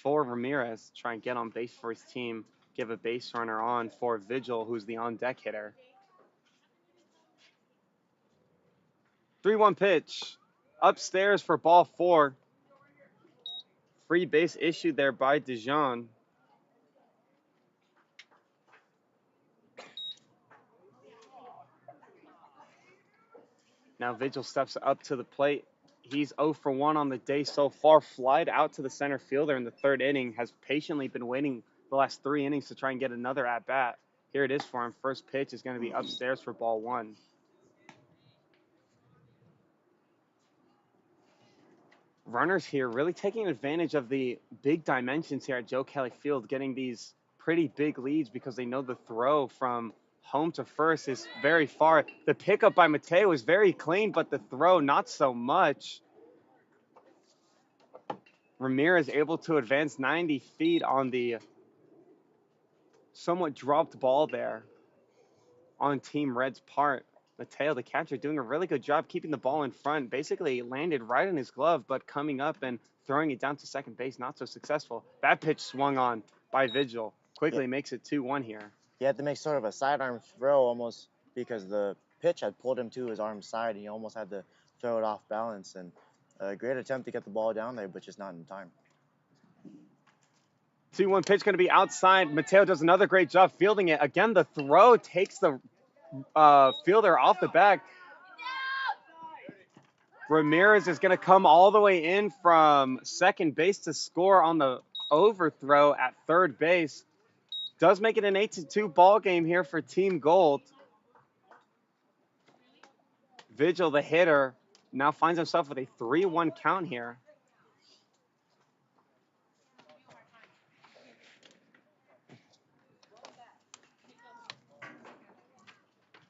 for Ramirez. Try and get on base for his team. Give a base runner on for Vigil, who's the on-deck hitter. 3-1 pitch. Upstairs for ball 4. Free base issued there by Dijon. Now Vigil steps up to the plate. He's 0 for 1 on the day so far. Flied out to the center fielder in the 3rd inning. Has patiently been waiting the last 3 innings to try and get another at-bat. Here it is for him. First pitch is going to be upstairs for ball 1. Runners here really taking advantage of the big dimensions here at Joe Kelly Field, getting these pretty big leads because they know the throw from home to first is very far. The pickup by Mateo is very clean, but the throw not so much. Ramirez able to advance 90 feet on the somewhat dropped ball there on Team Red's part. Mateo, the catcher, doing a really good job keeping the ball in front. Basically landed right in his glove, but coming up and throwing it down to second base, not so successful. That pitch swung on by Vigil. Quickly makes it 2-1 here. He had to make sort of a sidearm throw almost because the pitch had pulled him to his arm side. He almost had to throw it off balance. And a great attempt to get the ball down there, but just not in time. 2-1 pitch going to be outside. Mateo does another great job fielding it. Again, the throw takes the fielder off the back. Ramirez is going to come all the way in from second base to score on the overthrow at third base. Does make it an 8-2 ball game here for Team Gold. Vigil, the hitter, now finds himself with a 3-1 count here.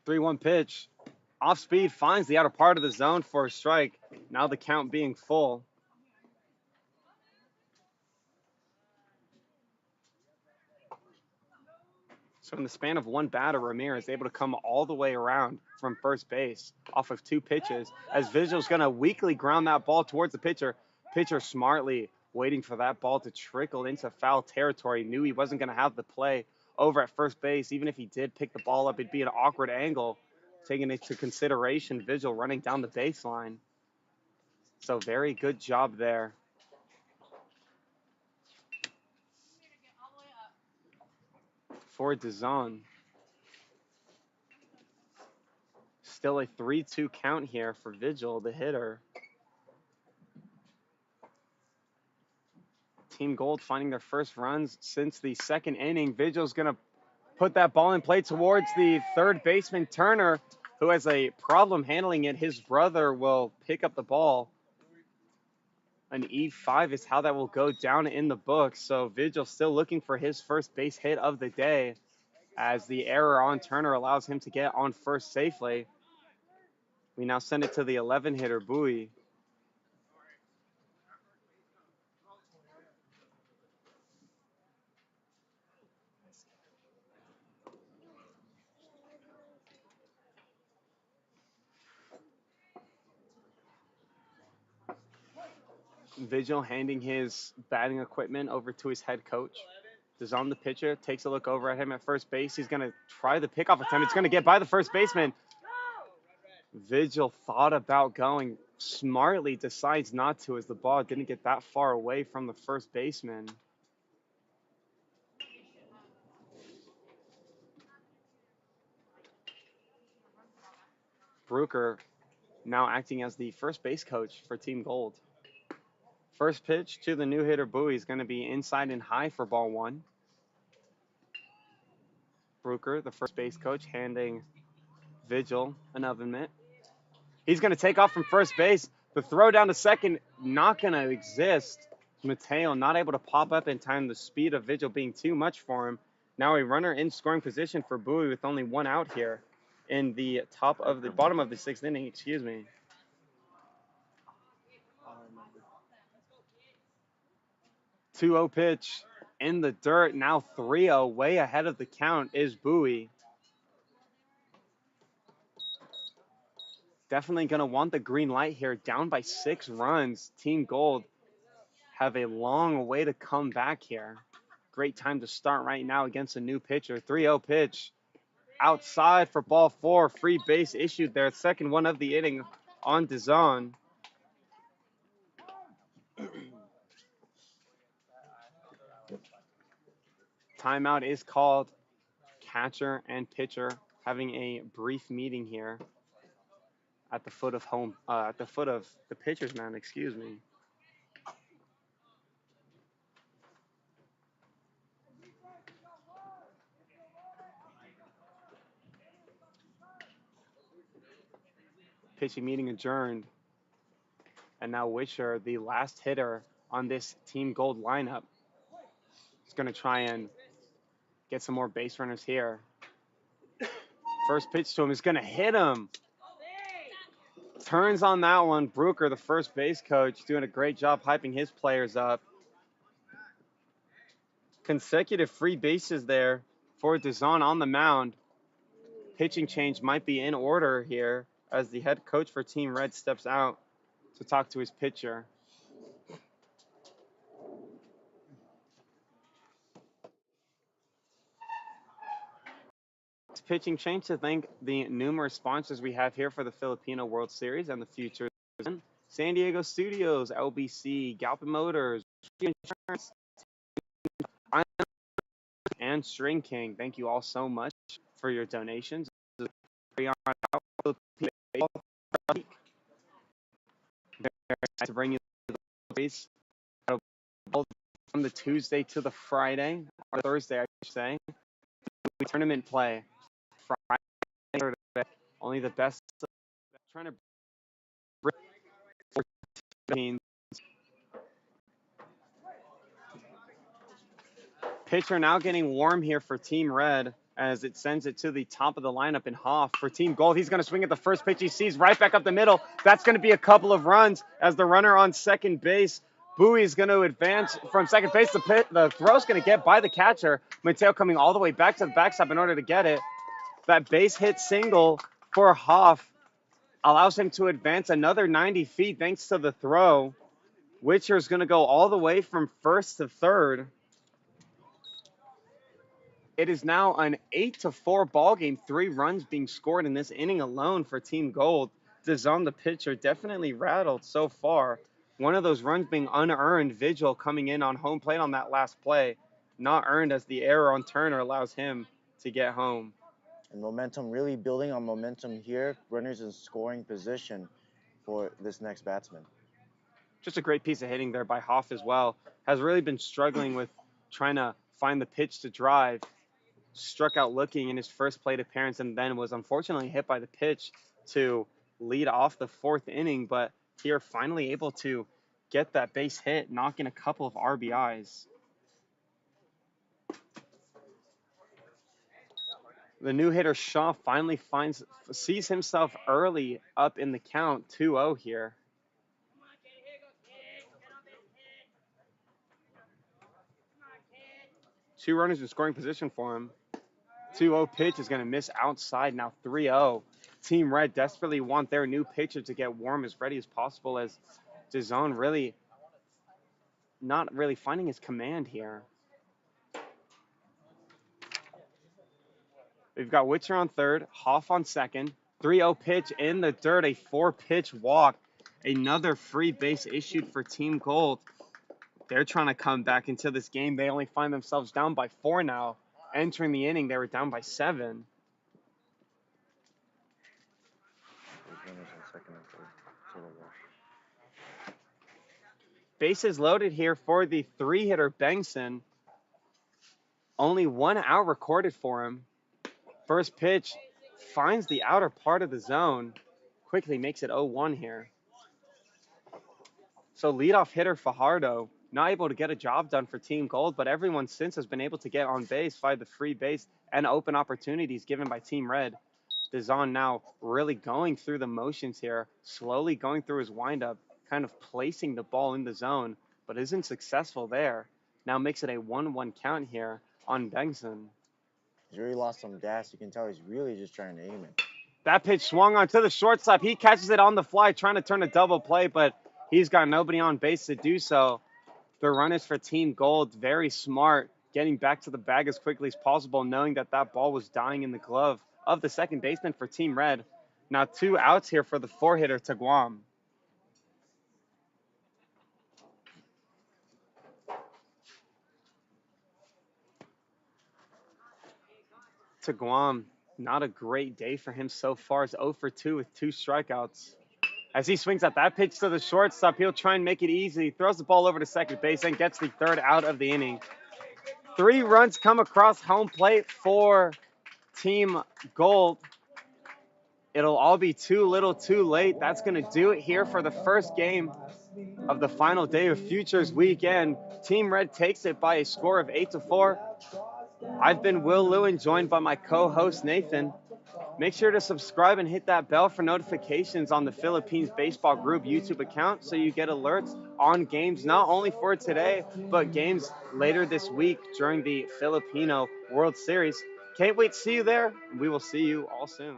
Three-one pitch. Off speed, finds the outer part of the zone for a strike. Now the count being full. So in the span of one batter, Ramirez able to come all the way around from first base off of 2 pitches, as Vigil's going to weakly ground that ball towards the pitcher. Pitcher smartly waiting for that ball to trickle into foul territory. Knew he wasn't going to have the play over at first base. Even if he did pick the ball up, it'd be an awkward angle. Taking into consideration Vigil running down the baseline. So very good job there. For Dazon. Still a 3-2 count here for Vigil, the hitter. Team Gold finding their first runs since the 2nd inning. Vigil's going to put that ball in play towards the third baseman, Turner, who has a problem handling it. His brother will pick up the ball. An E5 is how that will go down in the books. So Vigil still looking for his first base hit of the day, as the error on Turner allows him to get on first safely. We now send it to the 11-hitter, Bowie. Vigil handing his batting equipment over to his head coach. Dazon, the pitcher, takes a look over at him at first base. He's going to try the pickoff attempt. It's going to get by the first baseman. Vigil thought about going, smartly decides not to, as the ball didn't get that far away from the first baseman. Brooker now acting as the first base coach for Team Gold. First pitch to the new hitter, Bowie, is going to be inside and high for ball 1. Brooker, the first base coach, handing Vigil an oven mitt. He's going to take off from first base. The throw down to second, not going to exist. Mateo not able to pop up in time. The speed of Vigil being too much for him. Now a runner in scoring position for Bowie with only 1 out here in the bottom of the 6th inning, excuse me. 2-0 pitch in the dirt. Now 3-0, way ahead of the count is Bowie. Definitely going to want the green light here. Down by 6 runs. Team Gold have a long way to come back here. Great time to start right now against a new pitcher. 3-0 pitch. Outside for ball 4. Free base issued there. Second one of the inning on DeZon. Timeout is called. Catcher and pitcher having a brief meeting here at the foot of the pitcher's mound, excuse me. Pitching meeting adjourned. And now Wisher, the last hitter on this Team Gold lineup, is going to try and get some more base runners here. First pitch to him is going to hit him. Turns on that one. Brooker, the first base coach, doing a great job hyping his players up. Consecutive free bases there for DeZon on the mound. Pitching change might be in order here as the head coach for Team Red steps out to talk to his pitcher. Pitching change to thank the numerous sponsors we have here for the Filipino World Series and the future. San Diego Studios, LBC, Galpin Motors, Insurance, and String King. Thank you all so much for your donations. To bring you the race from the Tuesday to the Friday, or Thursday, I should say. Tournament play. Friday, only the best. Trying to bring pitcher now getting warm here for Team Red as it sends it to the top of the lineup in Hoff. For Team Gold, he's going to swing at the first pitch he sees right back up the middle. That's going to be a couple of runs as the runner on second base. Bowie is going to advance from second base. The throw's going to get by the catcher. Mateo coming all the way back to the backstop in order to get it. That base hit single for Hoff allows him to advance another 90 feet thanks to the throw. Witcher is going to go all the way from first to third. It is now an 8-4 ball game. 3 runs being scored in this inning alone for Team Gold. DeZon, the pitcher, definitely rattled so far. One of those runs being unearned. Vigil coming in on home plate on that last play. Not earned as the error on Turner allows him to get home. And momentum, really building on momentum here. Runners in scoring position for this next batsman. Just a great piece of hitting there by Hoff as well. Has really been struggling with trying to find the pitch to drive. Struck out looking in his first plate appearance and then was unfortunately hit by the pitch to lead off the 4th inning, but here finally able to get that base hit, knocking a couple of RBIs. The new hitter Shaw finally sees himself early up in the count, 2-0 here. Two runners in scoring position for him. 2-0 pitch is going to miss outside, now 3-0. Team Red desperately want their new pitcher to get warm as ready as possible as DeZon really not really finding his command here. We've got Witcher on third, Hoff on second. 3-0 pitch in the dirt, a 4-pitch walk. Another free base issued for Team Gold. They're trying to come back into this game. They only find themselves down by 4 now. Entering the inning, they were down by 7. Bases loaded here for the 3-hitter Bengtson. Only 1 out recorded for him. First pitch finds the outer part of the zone. Quickly makes it 0-1 here. So leadoff hitter Fajardo not able to get a job done for Team Gold, but everyone since has been able to get on base by the free base and open opportunities given by Team Red. DeZon now really going through the motions here, slowly going through his windup, kind of placing the ball in the zone, but isn't successful there. Now makes it a 1-1 count here on Bengtson. He's really lost some gas. You can tell he's really just trying to aim it. That pitch swung onto the shortstop. He catches it on the fly, trying to turn a double play, but he's got nobody on base to do so. The run is for Team Gold. Very smart, getting back to the bag as quickly as possible, knowing that that ball was dying in the glove of the second baseman for Team Red. Now 2 outs here for the 4-hitter to Guam. To Guam, not a great day for him so far. It's 0 for 2 with 2 strikeouts. As he swings at that pitch to the shortstop, he'll try and make it easy. He throws the ball over to second base and gets the 3rd out of the inning. 3 runs come across home plate for Team Gold. It'll all be too little too late. That's going to do it here for the first game of the final day of Futures Weekend. Team Red takes it by a score of 8-4. I've been Will Lewin, joined by my co-host Nathan. Make sure to subscribe and hit that bell for notifications on the Philippines Baseball Group YouTube account so you get alerts on games not only for today, but games later this week during the Filipino World Series. Can't wait to see you there. We will see you all soon.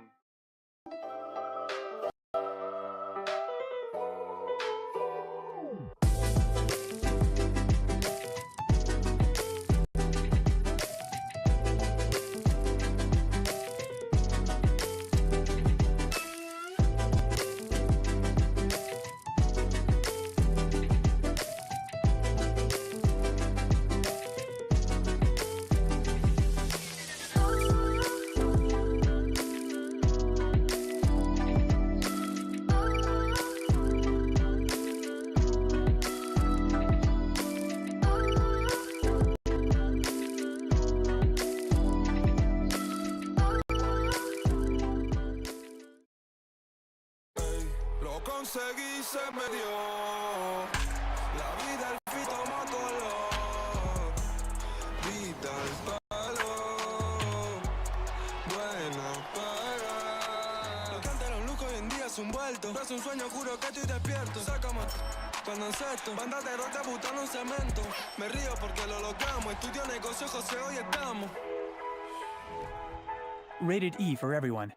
Conseguí, se me dio. La vida el fito más color. Vida al palo. Buena para. Lo que antes era un lujo hoy en día es un vuelto. Es un sueño, juro que estoy despierto. Sácame cuando encesto. Banda de rock debutando un cemento. Me río porque lo logramos. Estudio negocio, José, hoy estamos. Rated E for everyone.